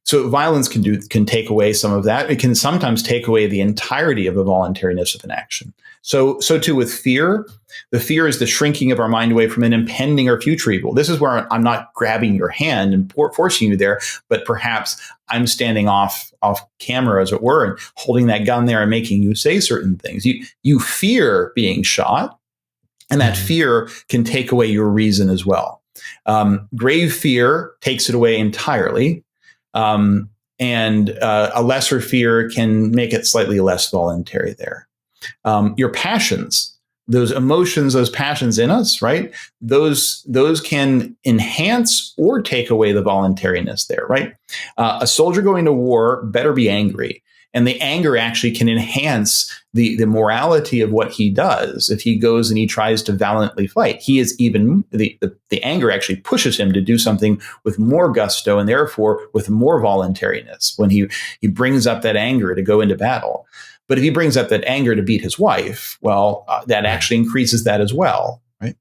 So violence can take away some of that. It can sometimes take away the entirety of the voluntariness of an action. So too with fear. The fear is the shrinking of our mind away from an impending or future evil. This is where I'm not grabbing your hand and forcing you there, but perhaps I'm standing off camera, as it were, and holding that gun there and making you say certain things. You fear being shot, and that fear can take away your reason as well. Grave fear takes it away entirely. And a lesser fear can make it slightly less voluntary there. Your passions, those emotions, those passions in us, right? Those can enhance or take away the voluntariness there, right? A soldier going to war better be angry. And the anger actually can enhance the morality of what he does. If he goes and he tries to valiantly fight, he is even the anger actually pushes him to do something with more gusto and therefore with more voluntariness when he brings up that anger to go into battle. But if he brings up that anger to beat his wife, well, that actually increases that as well. Right.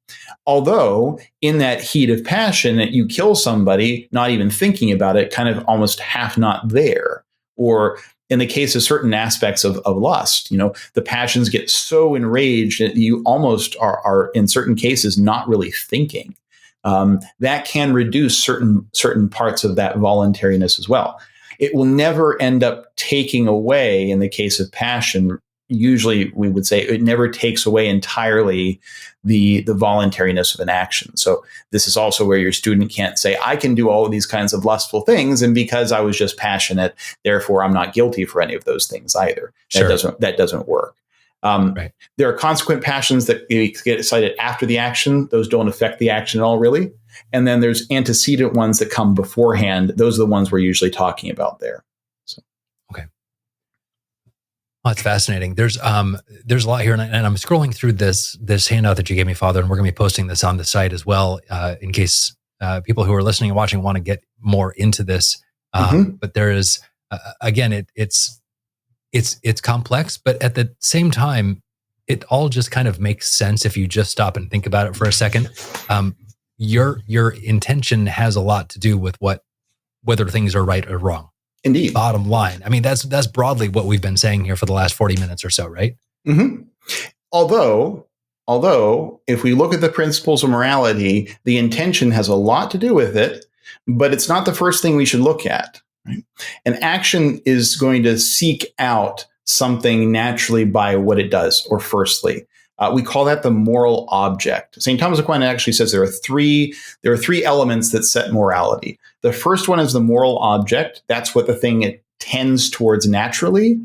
Although in that heat of passion that you kill somebody, not even thinking about it, kind of almost half not there, or in the case of certain aspects of lust, the passions get so enraged that you almost are in certain cases not really thinking. That can reduce certain parts of that voluntariness as well. It will never end up taking away, in the case of passion, usually we would say it never takes away entirely the voluntariness of an action. So this is also where your student can't say, I can do all of these kinds of lustful things, and because I was just passionate, therefore I'm not guilty for any of those things either. Sure. That doesn't work. There are consequent passions that get cited after the action. Those don't affect the action at all, really. And then there's antecedent ones that come beforehand. Those are the ones we're usually talking about there. So. Okay. Oh, it's fascinating. There's a lot here, and I'm scrolling through this handout that you gave me, Father, and we're going to be posting this on the site as well, in case people who are listening and watching want to get more into this. But there is, again, it's complex, but at the same time, it all just kind of makes sense if you just stop and think about it for a second. Your intention has a lot to do with whether things are right or wrong. Indeed. Bottom line. I mean, that's broadly what we've been saying here for the last 40 minutes or so, right? Mm-hmm. Although if we look at the principles of morality, the intention has a lot to do with it, but it's not the first thing we should look at. Right? An action is going to seek out something naturally by what it does, or firstly. We call that the moral object. St. Thomas Aquinas actually says there are three elements that set morality. The first one is the moral object. That's what the thing it tends towards naturally.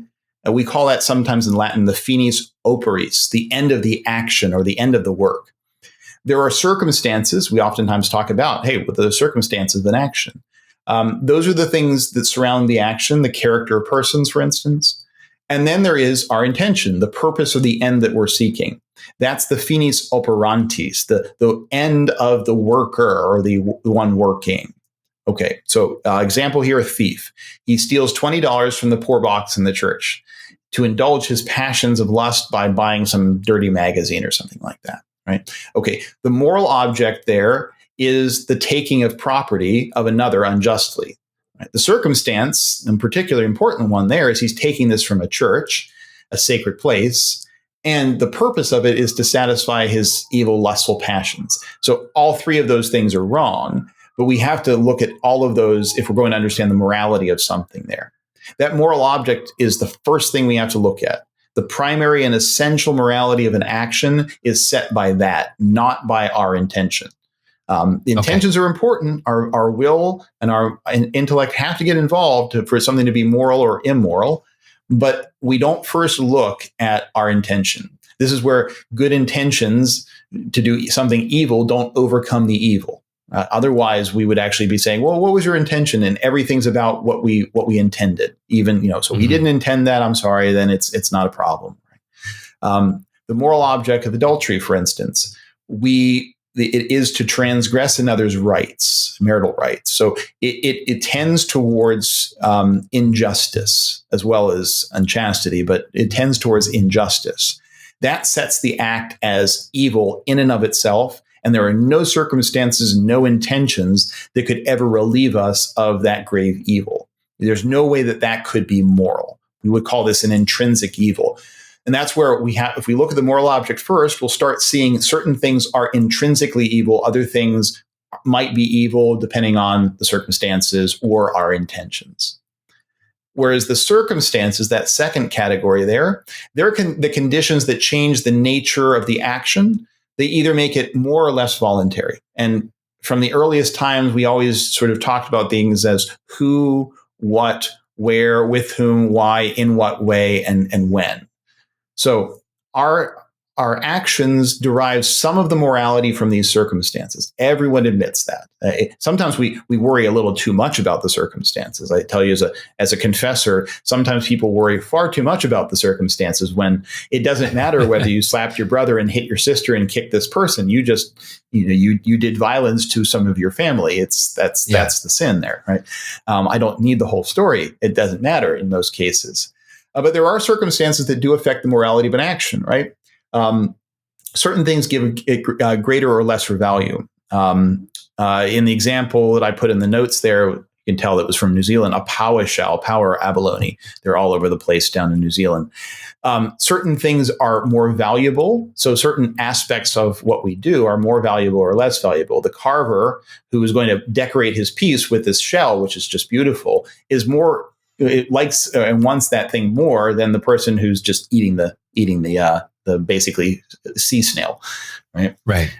We call that sometimes in Latin the finis operis, the end of the action or the end of the work. There are circumstances we oftentimes talk about. Hey, what are the circumstances of an action? Those are the things that surround the action, the character of persons, for instance. And then there is our intention, the purpose of the end that we're seeking. That's the finis operantis, the end of the worker or the one working. Okay, so example here, a thief. He steals $20 from the poor box in the church to indulge his passions of lust by buying some dirty magazine or something like that, right? Okay, the moral object there is the taking of property of another unjustly. Right? The circumstance, and particularly important one there, is he's taking this from a church, a sacred place, and the purpose of it is to satisfy his evil, lustful passions. So all three of those things are wrong, but we have to look at all of those if we're going to understand the morality of something there. That moral object is the first thing we have to look at. The primary and essential morality of an action is set by that, not by our intention. The intentions are important. Our will and our intellect have to get involved for something to be moral or immoral, but we don't first look at our intention. This is where good intentions to do something evil don't overcome the evil. Otherwise, we would actually be saying, well, what was your intention? And everything's about what we intended. Even, so we didn't intend that. I'm sorry. Then it's not a problem. The moral object of adultery, for instance, it is to transgress another's rights, marital rights. So it tends towards injustice as well as unchastity, but it tends towards injustice. That sets the act as evil in and of itself. And there are no circumstances, no intentions that could ever relieve us of that grave evil. There's no way that could be moral. We would call this an intrinsic evil. And that's where if we look at the moral object first, we'll start seeing certain things are intrinsically evil. Other things might be evil depending on the circumstances or our intentions. Whereas the circumstances, that second category there, the conditions that change the nature of the action. They either make it more or less voluntary. And from the earliest times, we always sort of talked about things as who, what, where, with whom, why, in what way, and when. So our actions derive some of the morality from these circumstances. Everyone admits that. Sometimes we worry a little too much about the circumstances. I tell you as a confessor, sometimes people worry far too much about the circumstances when it doesn't matter whether you slapped your brother and hit your sister and kicked this person. You just, you did violence to some of your family. That's the sin there, right? I don't need the whole story. It doesn't matter in those cases. But there are circumstances that do affect the morality of an action, right? Certain things give it greater or lesser value. In the example that I put in the notes there, you can tell that was from New Zealand, a power or abalone. They're all over the place down in New Zealand. Certain things are more valuable. So certain aspects of what we do are more valuable or less valuable. The carver who is going to decorate his piece with this shell, which is just beautiful, is more, it likes and wants that thing more than the person who's just eating the basically sea snail, right? Right.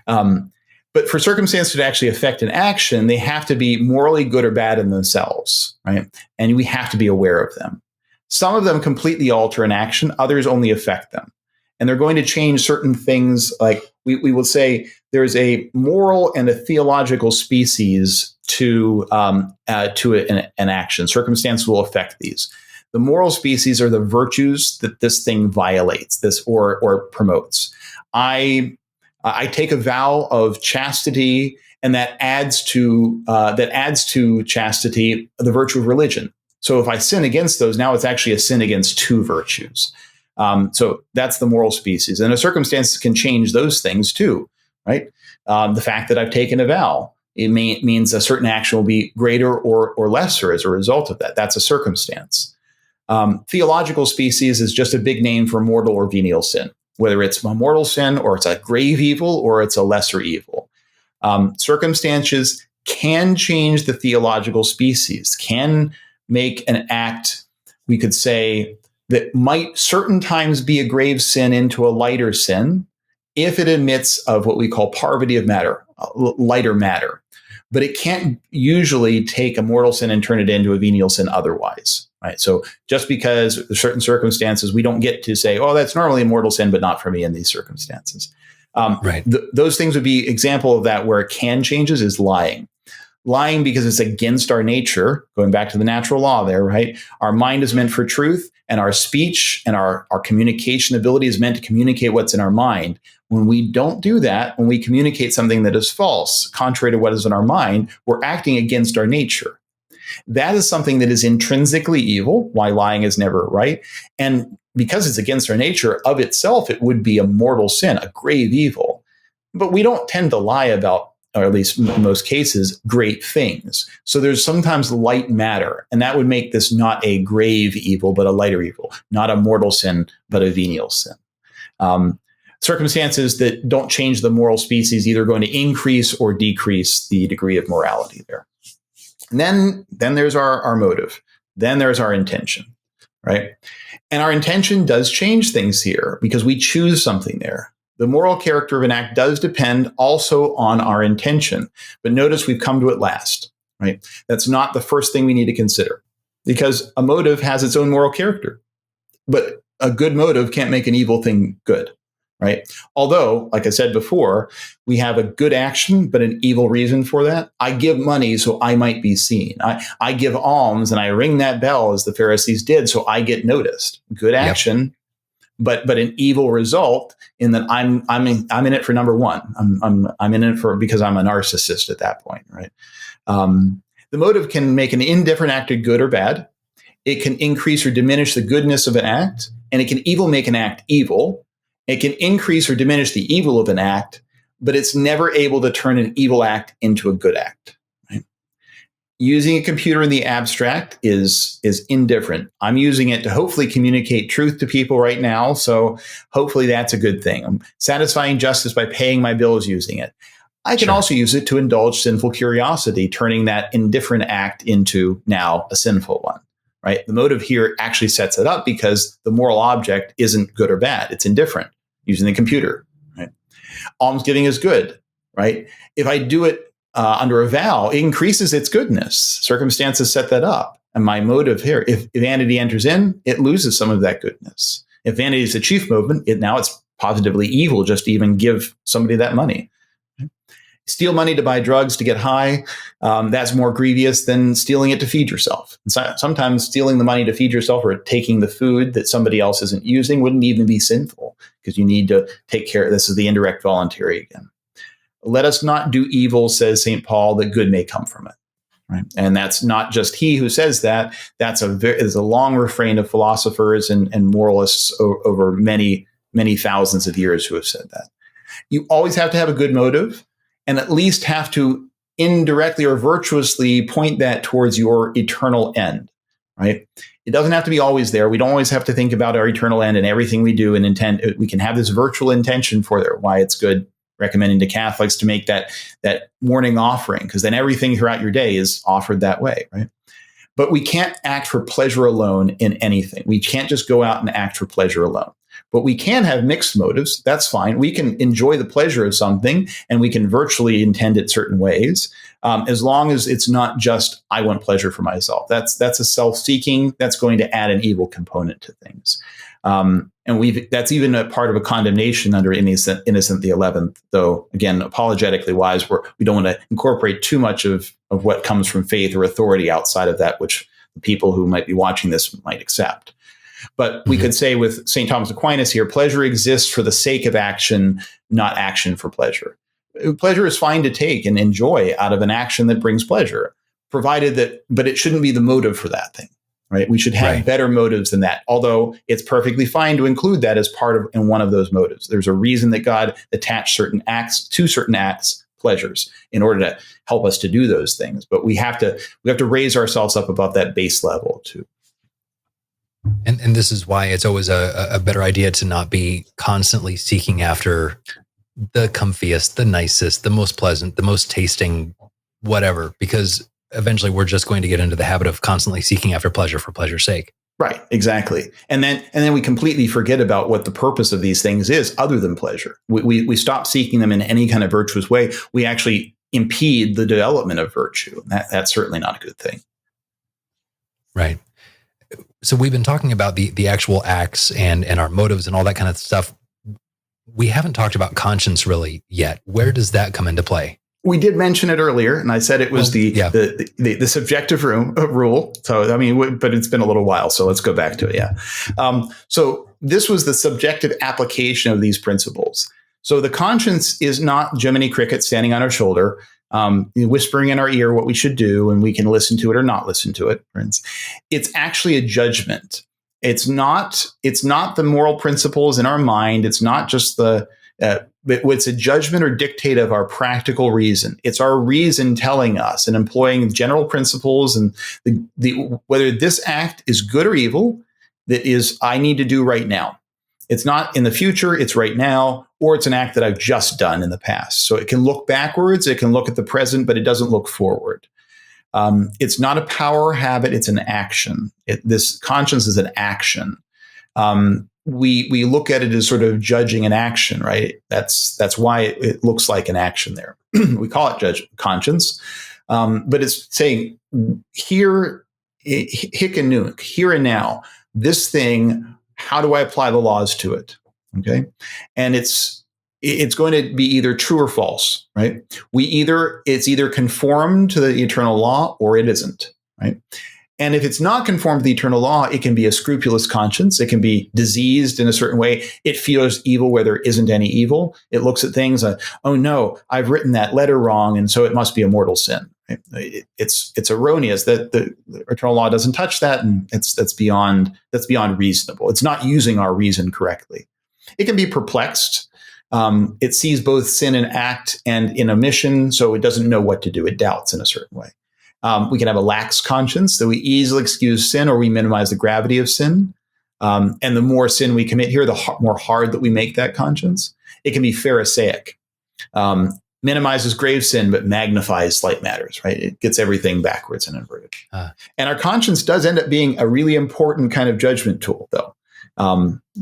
But for circumstances to actually affect an action, they have to be morally good or bad in themselves, right? And we have to be aware of them. Some of them completely alter an action, others only affect them. And they're going to change certain things, like we will say there's a moral and a theological species to an action. Circumstances will affect these. The moral species are the virtues that this thing violates, or promotes. I take a vow of chastity, and that adds to chastity the virtue of religion. So if I sin against those, now it's actually a sin against two virtues. So that's the moral species, and the circumstances can change those things too, right? The fact that I've taken a vow, it means a certain action will be greater or lesser as a result of that. That's a circumstance. Theological species is just a big name for mortal or venial sin, whether it's a mortal sin or it's a grave evil or it's a lesser evil. Circumstances can change the theological species, can make an act, we could say, that might certain times be a grave sin into a lighter sin if it admits of what we call parvity of matter, lighter matter. But it can't usually take a mortal sin and turn it into a venial sin otherwise, right? So just because certain circumstances, we don't get to say, oh, that's normally a mortal sin, but not for me in these circumstances. Right. Those things would be example of that where it can changes is lying. lying because it's against our nature, going back to the natural law there, right? Our mind is meant for truth, and our speech and our communication ability is meant to communicate what's in our mind. When we don't do that, when we communicate something that is false, contrary to what is in our mind, we're acting against our nature. That is something that is intrinsically evil, why lying is never right. And because it's against our nature, of itself, it would be a mortal sin, a grave evil. But we don't tend to lie about, or at least in most cases, great things. So there's sometimes light matter, and that would make this not a grave evil, but a lighter evil, not a mortal sin, but a venial sin. Circumstances that don't change the moral species, either going to increase or decrease the degree of morality there. And then there's our motive. Then there's our intention, right? And our intention does change things here because we choose something there. The moral character of an act does depend also on our intention. But notice we've come to it last, right? That's not the first thing we need to consider, because a motive has its own moral character. But a good motive can't make an evil thing good, right? Although, like I said before, we have a good action, but an evil reason for that. I give money so I might be seen. I give alms and I ring that bell as the Pharisees did so I get noticed. Good action, but an evil result in that I'm in it for number one. I'm in it for because I'm a narcissist at that point, right? The motive can make an indifferent act good or bad. It can increase or diminish the goodness of an act, and it can even make an act evil. It can increase or diminish the evil of an act, but it's never able to turn an evil act into a good act. Right? Using a computer in the abstract is indifferent. I'm using it to hopefully communicate truth to people right now, so hopefully that's a good thing. I'm satisfying justice by paying my bills using it. I can also use it to indulge sinful curiosity, turning that indifferent act into now a sinful one. Right? The motive here actually sets it up because the moral object isn't good or bad. It's indifferent, using the computer. Right? Almsgiving is good. Right? If I do it under a vow, it increases its goodness. Circumstances set that up. And my motive here, if vanity enters in, it loses some of that goodness. If vanity is the chief movement, now it's positively evil just to even give somebody that money. Steal money to buy drugs to get high, that's more grievous than stealing it to feed yourself. And sometimes stealing the money to feed yourself or taking the food that somebody else isn't using wouldn't even be sinful because you need to take care. This is the indirect voluntary again. Let us not do evil, says St. Paul, that good may come from it. Right? And that's not just he who says that. That's a long refrain of philosophers and moralists over many, many thousands of years who have said that. You always have to have a good motive, and at least have to indirectly or virtuously point that towards your eternal end, right? It doesn't have to be always there. We don't always have to think about our eternal end and everything we do and intend. We can have this virtual intention for there. Why it's good, recommending to Catholics to make that morning offering, because then everything throughout your day is offered that way, right? But we can't act for pleasure alone in anything. We can't just go out and act for pleasure alone. But we can have mixed motives. That's fine. We can enjoy the pleasure of something, and we can virtually intend it certain ways, as long as it's not just I want pleasure for myself. That's a self-seeking. That's going to add an evil component to things, and that's even a part of a condemnation under Innocent XI. Though again, apologetically wise, we don't want to incorporate too much of what comes from faith or authority outside of that, which the people who might be watching this might accept. But we could say with St. Thomas Aquinas here, pleasure exists for the sake of action, not action for pleasure. Pleasure is fine to take and enjoy out of an action that brings pleasure, but it shouldn't be the motive for that thing, right? We should have better motives than that, although it's perfectly fine to include that as part of in one of those motives. There's a reason that God attached certain acts, pleasures, in order to help us to do those things. But we have to raise ourselves up above that base level too. And this is why it's always a better idea to not be constantly seeking after the comfiest, the nicest, the most pleasant, the most tasting, whatever, because eventually we're just going to get into the habit of constantly seeking after pleasure for pleasure's sake. Right, exactly. And then we completely forget about what the purpose of these things is other than pleasure. We stop seeking them in any kind of virtuous way. We actually impede the development of virtue. That's certainly not a good thing. Right. So we've been talking about the actual acts and our motives and all that kind of stuff. We haven't talked about conscience really yet. Where does that come into play? We did mention it earlier, and I said it was the subjective rule. So, I mean, but it's been a little while, so let's go back to it. Yeah. So this was the subjective application of these principles. So the conscience is not Jiminy Cricket standing on our shoulder, whispering in our ear what we should do, and we can listen to it or not listen to it. It's actually a judgment. It's not the moral principles in our mind. It's not just it's a judgment or dictate of our practical reason. It's our reason telling us and employing general principles and whether this act is good or evil, that is, I need to do right now. It's not in the future, it's right now, or it's an act that I've just done in the past. So it can look backwards, it can look at the present, but it doesn't look forward. It's not a power or habit, it's an action. This conscience is an action. We look at it as sort of judging an action, right? That's why it looks like an action there. We call it conscience, but it's saying here, hic and nunc, here and now, this thing, how do I apply the laws to it? Okay. And it's going to be either true or false, right? It's either conformed to the eternal law or it isn't, right? And if it's not conformed to the eternal law, it can be a scrupulous conscience. It can be diseased in a certain way. It feels evil where there isn't any evil. It looks at things, oh no, I've written that letter wrong, and so it must be a mortal sin. Right? It's erroneous that the eternal law doesn't touch that, and that's beyond reasonable. It's not using our reason correctly. It can be perplexed. It sees both sin in act and in omission, so it doesn't know what to do. It doubts in a certain way. We can have a lax conscience, that we easily excuse sin or we minimize the gravity of sin. And the more sin we commit here, the more hard that we make that conscience. It can be Pharisaic, minimizes grave sin, but magnifies slight matters, right? It gets everything backwards and inverted. And our conscience does end up being a really important kind of judgment tool, though.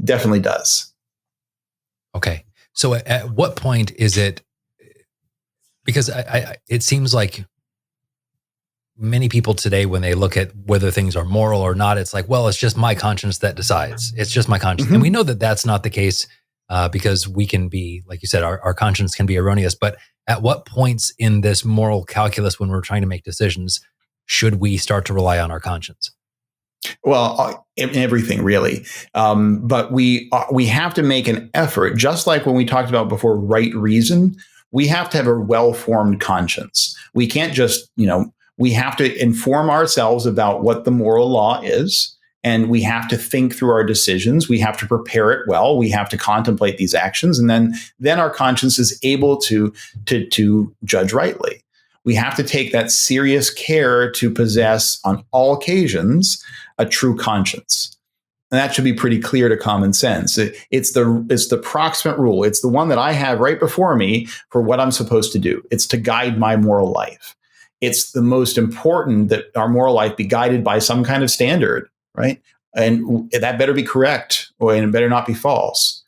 Definitely does. Okay. So at what point is it, because it seems like many people today, when they look at whether things are moral or not, it's like, well, it's just my conscience that decides. It's just my conscience. Mm-hmm. And we know that that's not the case because we can be, like you said, our conscience can be erroneous. But at what points in this moral calculus, when we're trying to make decisions, should we start to rely on our conscience? Well, in everything, really. But we have to make an effort, just like when we talked about before, right reason. We have to have a well-formed conscience. We can't just, we have to inform ourselves about what the moral law is, and we have to think through our decisions. We have to prepare it well. We have to contemplate these actions, and then our conscience is able to judge rightly. We have to take that serious care to possess, on all occasions, a true conscience. And that should be pretty clear to common sense. It's the proximate rule. It's the one that I have right before me for what I'm supposed to do. It's to guide my moral life. It's the most important that our moral life be guided by some kind of standard, right? And that better be correct, and it better not be false.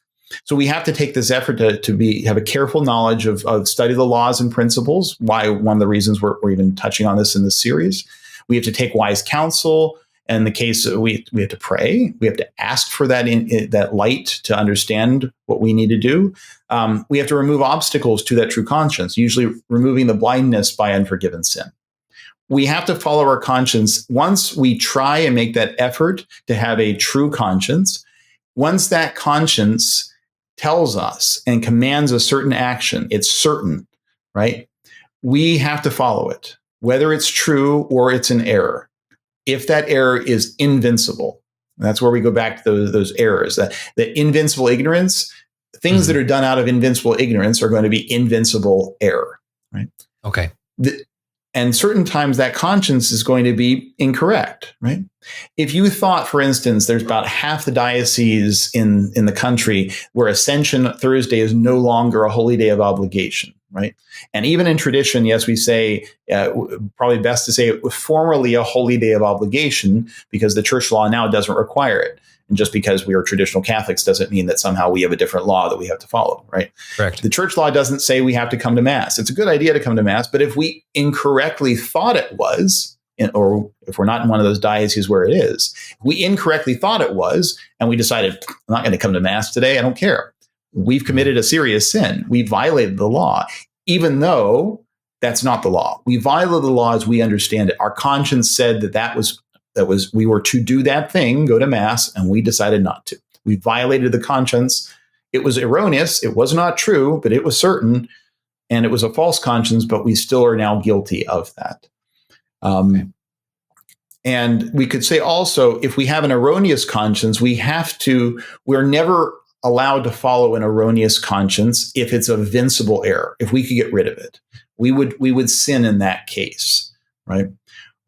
So we have to take this effort to have a careful knowledge of study the laws and principles. Why one of the reasons we're even touching on this in this series. We have to take wise counsel. In the case, we have to pray. We have to ask for that light to understand what we need to do. We have to remove obstacles to that true conscience, usually removing the blindness by unforgiven sin. We have to follow our conscience. Once we try and make that effort to have a true conscience, once that conscience tells us and commands a certain action, it's certain, right? We have to follow it, whether it's true or it's an error. If that error is invincible, that's where we go back to those errors. The invincible ignorance, things that are done out of invincible ignorance are going to be invincible error, right? Okay. And certain times that conscience is going to be incorrect, right? If you thought, for instance, there's about half the diocese in the country where Ascension Thursday is no longer a holy day of obligation, right? And even in tradition, yes, we say, probably best to say it was formerly a holy day of obligation because the church law now doesn't require it. And just because we are traditional Catholics doesn't mean that somehow we have a different law that we have to follow, right? Correct. The church law doesn't say we have to come to Mass. It's a good idea to come to Mass, but if we incorrectly thought it was, or if we're not in one of those dioceses where it is, we incorrectly thought it was, and we decided, I'm not going to come to Mass today, I don't care. We've committed a serious sin. We violated the law, even though That's not the law. We violated the law as we understand it. Our conscience said that was we were to do that thing, go to mass, and we decided not to. We violated the conscience. It was erroneous. It was not true, but it was certain, and it was a false conscience. But we still are now guilty of that. Okay. And we could say also, if we have an erroneous conscience, we're never allowed to follow an erroneous conscience if it's a invincible error. If we could get rid of it, we would sin in that case, right?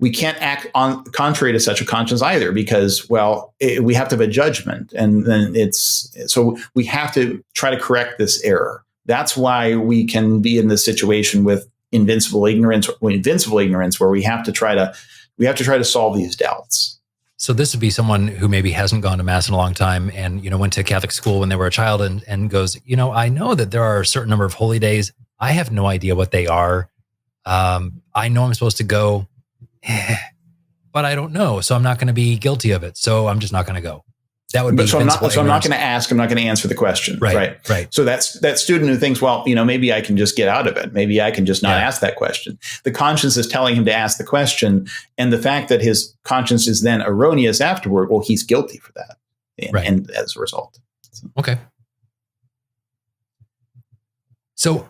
We can't act on contrary to such a conscience either, because, we have to have a judgment, and then so we have to try to correct this error. That's why we can be in this situation with invincible ignorance, where we have to try to solve these doubts. So this would be someone who maybe hasn't gone to mass in a long time and, went to Catholic school when they were a child and goes, I know that there are a certain number of holy days. I have no idea what they are. I know I'm supposed to go, but I don't know. So I'm not going to be guilty of it. So I'm just not going to go. That would be so I'm not going to ask. I'm not going to answer the question. Right. So that's that student who thinks, maybe I can just get out of it. Maybe I can just not ask that question. The conscience is telling him to ask the question, and the fact that his conscience is then erroneous afterward, he's guilty for that, and as a result. Okay. So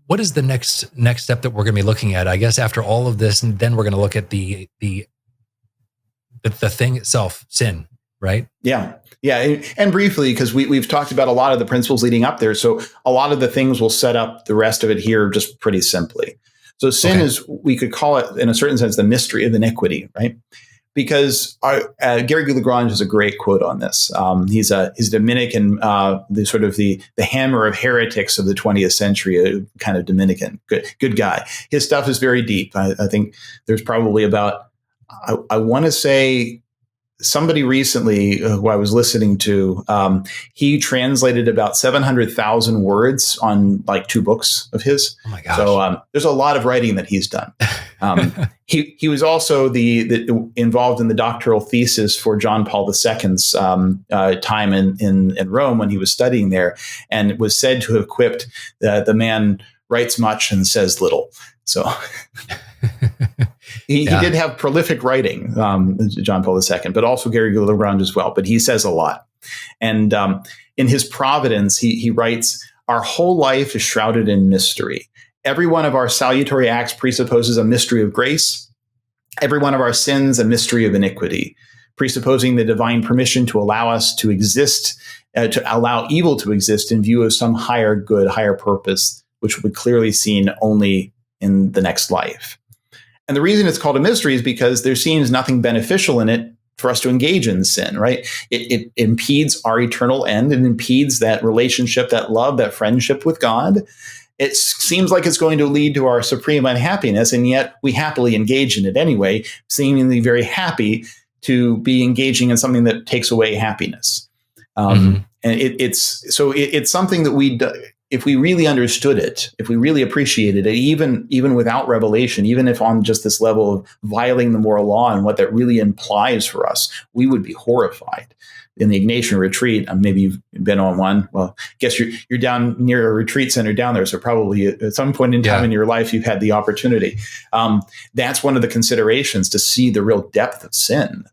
what is the next step that we're going to be looking at? I guess after all of this, and then we're going to look at the thing itself, sin, right? Yeah. And briefly, because we've talked about a lot of the principles leading up there. So a lot of the things will set up the rest of it here just pretty simply. So sin is, we could call it in a certain sense, the mystery of iniquity, right? Because Gary Lagrange has a great quote on this. He's a Dominican, the hammer of heretics of the 20th century, a kind of Dominican, good guy. His stuff is very deep. I think there's probably about, I want to say, somebody recently who I was listening to, he translated about 700,000 words on like 2 books of his. Oh my gosh. So there's a lot of writing that he's done. He was also involved in the doctoral thesis for John Paul II's time in Rome when he was studying there, and was said to have quipped that the man writes much and says little. So he did have prolific writing, John Paul II, but also Gary Lagrange as well. But he says a lot. And in his Providence, he writes, "Our whole life is shrouded in mystery. Every one of our salutary acts presupposes a mystery of grace. Every one of our sins, a mystery of iniquity, presupposing the divine permission to allow us to exist, to allow evil to exist in view of some higher good, higher purpose, which will be clearly seen only in the next life." And the reason it's called a mystery is because there seems nothing beneficial in it for us to engage in sin, right? It impedes our eternal end. It impedes that relationship, that love, that friendship with God. It seems like it's going to lead to our supreme unhappiness, and yet we happily engage in it anyway, seemingly very happy to be engaging in something that takes away happiness. And it's something that if we really understood it, if we really appreciated it, even without revelation, even if on just this level of violating the moral law and what that really implies for us, we would be horrified. In the Ignatian retreat, maybe you've been on one. Well, I guess you're down near a retreat center down there, so probably at some point in time in your life you've had the opportunity. That's one of the considerations, to see the real depth of sin,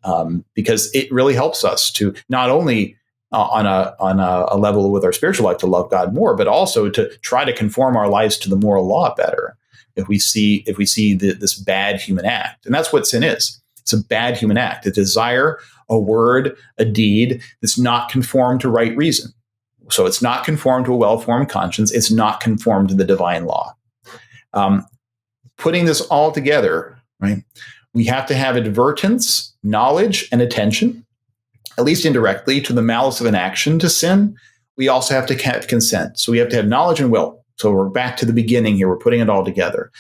because it really helps us to not only on a level with our spiritual life to love God more, but also to try to conform our lives to the moral law better. If we see this bad human act, and that's what sin is. It's a bad human act, a desire, a word, a deed that's not conformed to right reason. So it's not conformed to a well-formed conscience. It's not conformed to the divine law. Putting this all together, right? We have to have advertence, knowledge, and attention, at least indirectly, to the malice of an action, to sin. We also have to have consent. So we have to have knowledge and will. So we're back to the beginning here. We're putting it all together.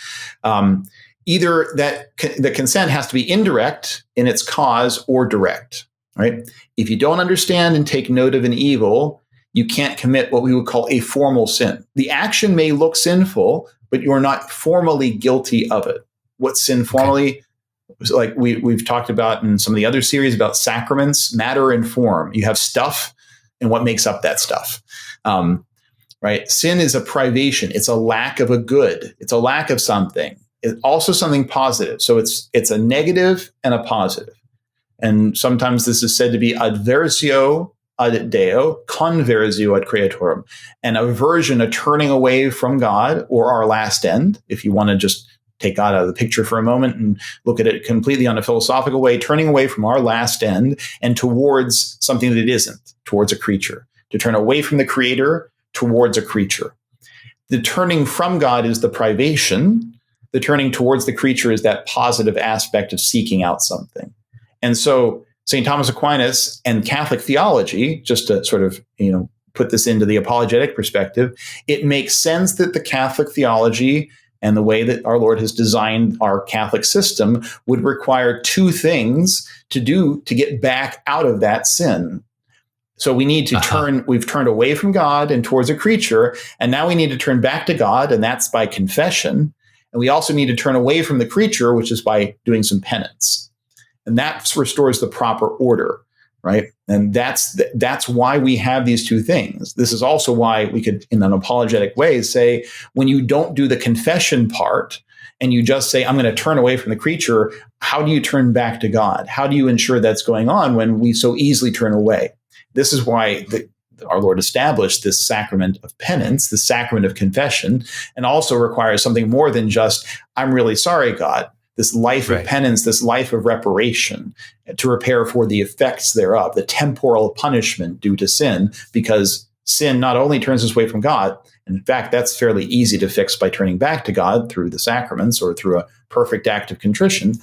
Either the consent has to be indirect in its cause or direct, right? If you don't understand and take note of an evil, you can't commit what we would call a formal sin. The action may look sinful, but you're not formally guilty of it. What sin formally, like we've talked about in some of the other series about sacraments, matter and form. You have stuff and what makes up that stuff. right? Sin is a privation. It's a lack of a good. It's a lack of something. It's also something positive. So it's a negative and a positive. And sometimes this is said to be adversio ad Deo, conversio ad creatorum, an aversion, a turning away from God or our last end. If you want to just take God out of the picture for a moment and look at it completely on a philosophical way, turning away from our last end and towards something that it isn't, towards a creature, to turn away from the creator towards a creature. The turning from God is the privation. The turning towards the creature is that positive aspect of seeking out something. And so St. Thomas Aquinas and Catholic theology, just to sort of, put this into the apologetic perspective, it makes sense that the Catholic theology and the way that our Lord has designed our Catholic system would require two things to do to get back out of that sin. So we need to we've turned away from God and towards a creature, and now we need to turn back to God, and that's by confession. And we also need to turn away from the creature, which is by doing some penance. And that restores the proper order, right? And that's why we have these two things. This is also why we could, in an apologetic way, say, when you don't do the confession part and you just say, I'm going to turn away from the creature, how do you turn back to God? How do you ensure that's going on when we so easily turn away? This is why our Lord established this sacrament of penance, the sacrament of confession, and also requires something more than just, I'm really sorry, God. This life of penance, this life of reparation, to repair for the effects thereof, the temporal punishment due to sin, because sin not only turns us away from God, and in fact, that's fairly easy to fix by turning back to God through the sacraments or through a perfect act of contrition,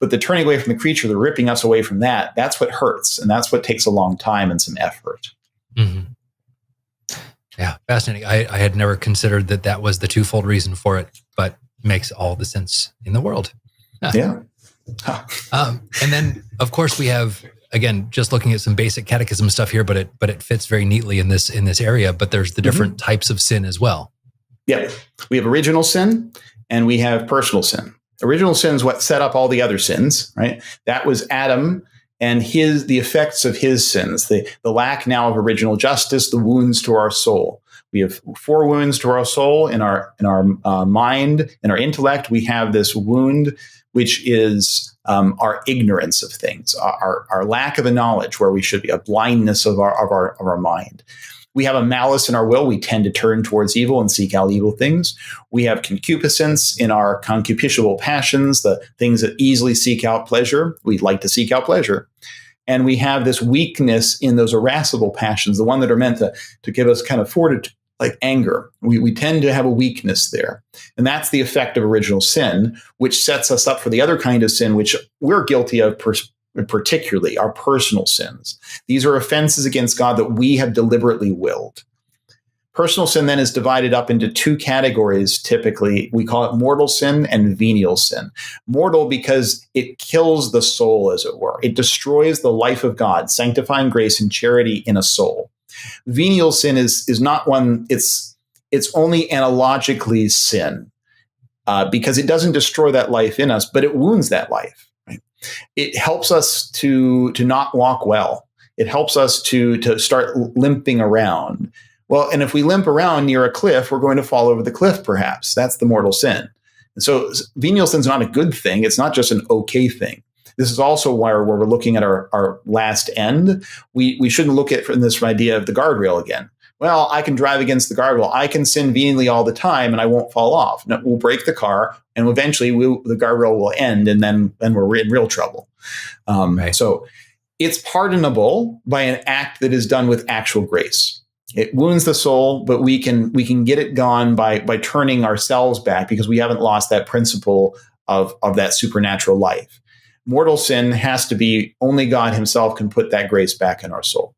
but the turning away from the creature, the ripping us away from that's what hurts, and that's what takes a long time and some effort. Mm-hmm. Yeah, fascinating. I had never considered that was the twofold reason for it, but makes all the sense in the world. Yeah. And then, of course, we have, again, just looking at some basic catechism stuff here, but it fits very neatly in this area. But there's the different types of sin as well. Yeah, we have original sin and we have personal sin. Original sin is what set up all the other sins, right? That was Adam and the effects of his sins, the lack now of original justice, the wounds to our soul. We have 4 wounds to our soul in our mind, in our intellect. We have this wound, which is our ignorance of things, our lack of a knowledge where we should be, a blindness of our mind. We have a malice in our will. We tend to turn towards evil and seek out evil things. We have concupiscence in our concupiscible passions, the things that easily seek out pleasure. We like to seek out pleasure. And we have this weakness in those irascible passions, the one that are meant to give us kind of fortitude, like anger. We tend to have a weakness there. And that's the effect of original sin, which sets us up for the other kind of sin, which we're guilty of particularly, our personal sins. These are offenses against God that we have deliberately willed. Personal sin then is divided up into 2 categories. Typically, we call it mortal sin and venial sin. Mortal because it kills the soul, as it were. It destroys the life of God, sanctifying grace and charity in a soul. Venial sin is not one, it's only analogically sin because it doesn't destroy that life in us, but it wounds that life. Right? It helps us to not walk well. It helps us to start limping around. Well, and if we limp around near a cliff, we're going to fall over the cliff, perhaps. That's the mortal sin. And so venial sin is not a good thing. It's not just an okay thing. This is also why where we're looking at our last end. We shouldn't look at from this idea of the guardrail again. Well, I can drive against the guardrail. I can sin venially all the time and I won't fall off. No, we'll break the car and eventually the guardrail will end and then we're in real trouble. So it's pardonable by an act that is done with actual grace. It wounds the soul, but we can get it gone by turning ourselves back because we haven't lost that principle of that supernatural life. Mortal sin has to be only God himself can put that grace back in our soul.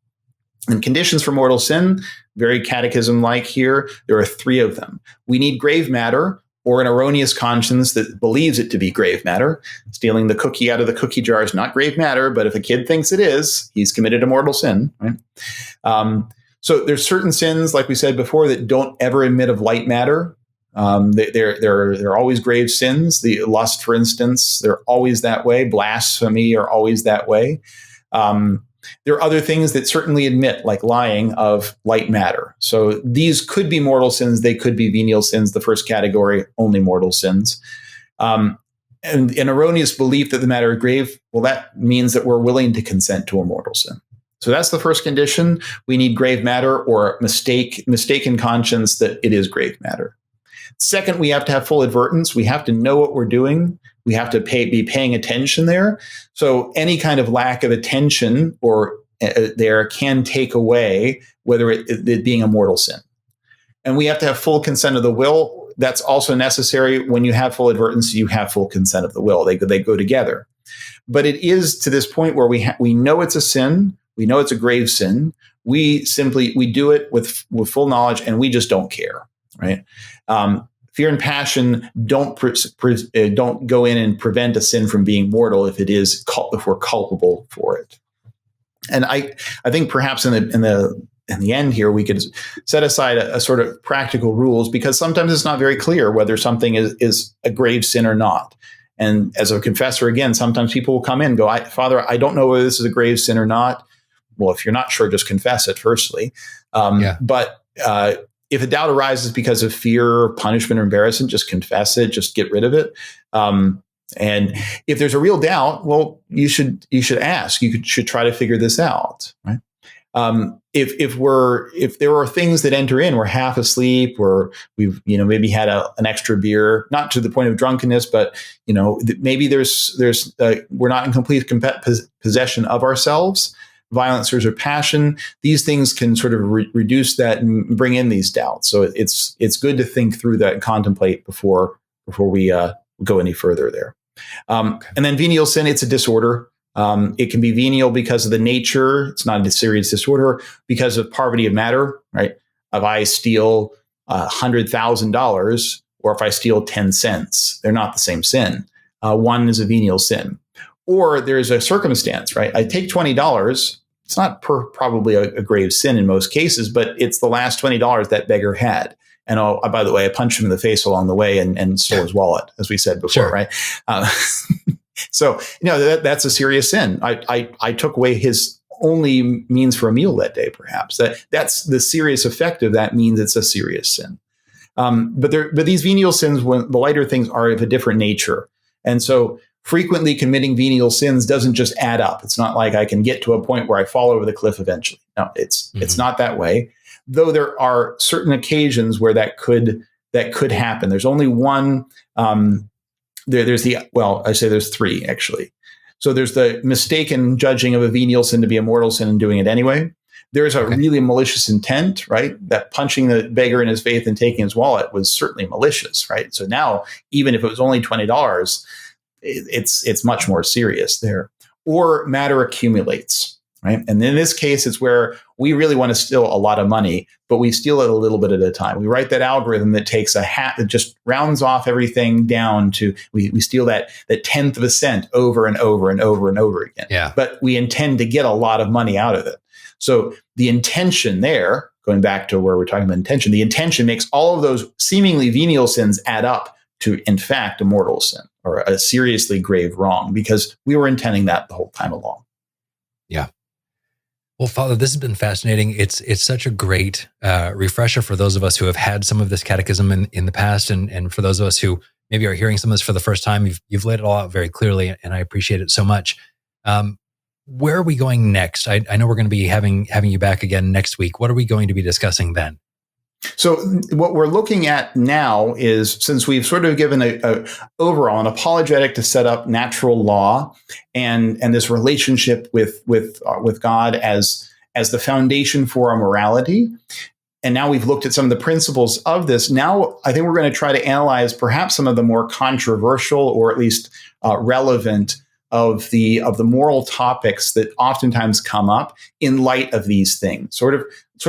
And conditions for mortal sin, very catechism-like here, there are 3 of them. We need grave matter or an erroneous conscience that believes it to be grave matter. Stealing the cookie out of the cookie jar is not grave matter, but if a kid thinks it is, he's committed a mortal sin. Right? So there's certain sins, like we said before, that don't ever admit of light matter. They're always grave sins. The lust, for instance, they're always that way. Blasphemy are always that way. There are other things that certainly admit, like lying, of light matter. So these could be mortal sins. They could be venial sins. The first category, only mortal sins. And an erroneous belief that the matter is grave, well, that means that we're willing to consent to a mortal sin. So that's the first condition. We need grave matter or mistaken conscience that it is grave matter. Second, we have to have full advertence. We have to know what we're doing. We have to be paying attention there. So any kind of lack of attention or there can take away whether it being a mortal sin. And we have to have full consent of the will. That's also necessary. When you have full advertence, you have full consent of the will. They go together. But it is to this point where we know it's a sin. We know it's a grave sin. We do it with full knowledge, and we just don't care, right? Fear and passion don't go in and prevent a sin from being mortal if we're culpable for it. And I think perhaps in the end here we could set aside a sort of practical rules, because sometimes it's not very clear whether something is a grave sin or not. And as a confessor, again, sometimes people will come in and go, Father, I don't know whether this is a grave sin or not. Well, if you're not sure, just confess it firstly. But if a doubt arises because of fear, punishment, or embarrassment, just confess it. Just get rid of it. And if there's a real doubt, well, you should ask. You should try to figure this out, right? If there are things that enter in, we're half asleep, or we've maybe had an extra beer, not to the point of drunkenness, but maybe we're not in complete possession of ourselves. Violence or passion, these things can sort of reduce that and bring in these doubts. So it's good to think through that and contemplate before we go any further there. And then venial sin, it's a disorder. It can be venial because of the nature. It's not a serious disorder because of poverty of matter, right? If I steal $100,000 or if I steal 10 cents, they're not the same sin. One is a venial sin. Or there's a circumstance, right? I take $20. It's not probably a grave sin in most cases, but it's the last $20 that beggar had. And by the way, I punched him in the face along the way and stole his wallet, as we said before, right? So, that's a serious sin. I took away his only means for a meal that day, perhaps. That's the serious effect of that means it's a serious sin. But these venial sins, when the lighter things, are of a different nature. And so frequently committing venial sins doesn't just add up. It's not like I can get to a point where I fall over the cliff eventually. No, it's not that way. Though there are certain occasions where that could happen. There's only one. There's three actually. So there's the mistaken judging of a venial sin to be a mortal sin and doing it anyway. There's a really malicious intent, right? That punching the beggar in his face and taking his wallet was certainly malicious, right? So now, even if it was only $20, it's much more serious there. Or matter accumulates, right? And in this case, it's where we really want to steal a lot of money, but we steal it a little bit at a time. We write that algorithm that takes that just rounds off everything down to, we steal that 1/10 of a cent over and over and over and over again. Yeah. But we intend to get a lot of money out of it. So the intention there, going back to where we're talking about intention, the intention makes all of those seemingly venial sins add up to, in fact, a mortal sin or a seriously grave wrong, because we were intending that the whole time along. Yeah. Well, Father, this has been fascinating. It's such a great refresher for those of us who have had some of this catechism in the past, and for those of us who maybe are hearing some of this for the first time. You've laid it all out very clearly, and I appreciate it so much. Where are we going next? I know we're going to be having you back again next week. What are we going to be discussing then? So what we're looking at now is, since we've sort of given an apologetic to set up natural law and this relationship with God as the foundation for our morality, and now we've looked at some of the principles of this. Now I think we're going to try to analyze perhaps some of the more controversial, or at least relevant, of the moral topics that oftentimes come up in light of these things. Sort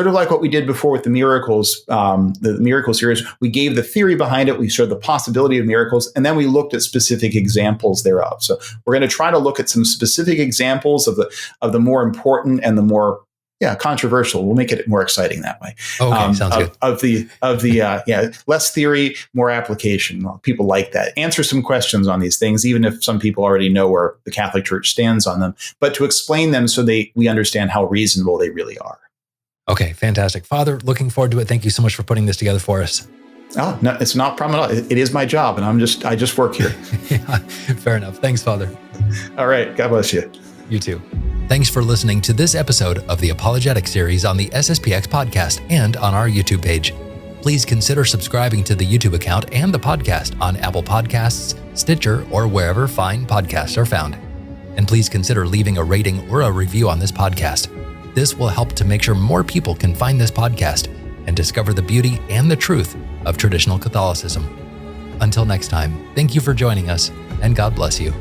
of like what we did before with the miracles, the miracle series. We gave the theory behind it, we showed the possibility of miracles, and then we looked at specific examples thereof. So we're going to try to look at some specific examples of the more important and the more controversial. We'll make it more exciting that way. Okay, sounds good. Of the less theory, more application. People like that. Answer some questions on these things, even if some people already know where the Catholic Church stands on them, but to explain them so we understand how reasonable they really are. Okay, fantastic. Father, looking forward to it. Thank you so much for putting this together for us. Oh, no, it's not a problem at all. It is my job, and I just work here. Yeah, fair enough. Thanks, Father. All right. God bless you. You too. Thanks for listening to this episode of the Apologetics series on the SSPX Podcast and on our YouTube page. Please consider subscribing to the YouTube account and the podcast on Apple Podcasts, Stitcher, or wherever fine podcasts are found. And please consider leaving a rating or a review on this podcast. This will help to make sure more people can find this podcast and discover the beauty and the truth of traditional Catholicism. Until next time, thank you for joining us, and God bless you.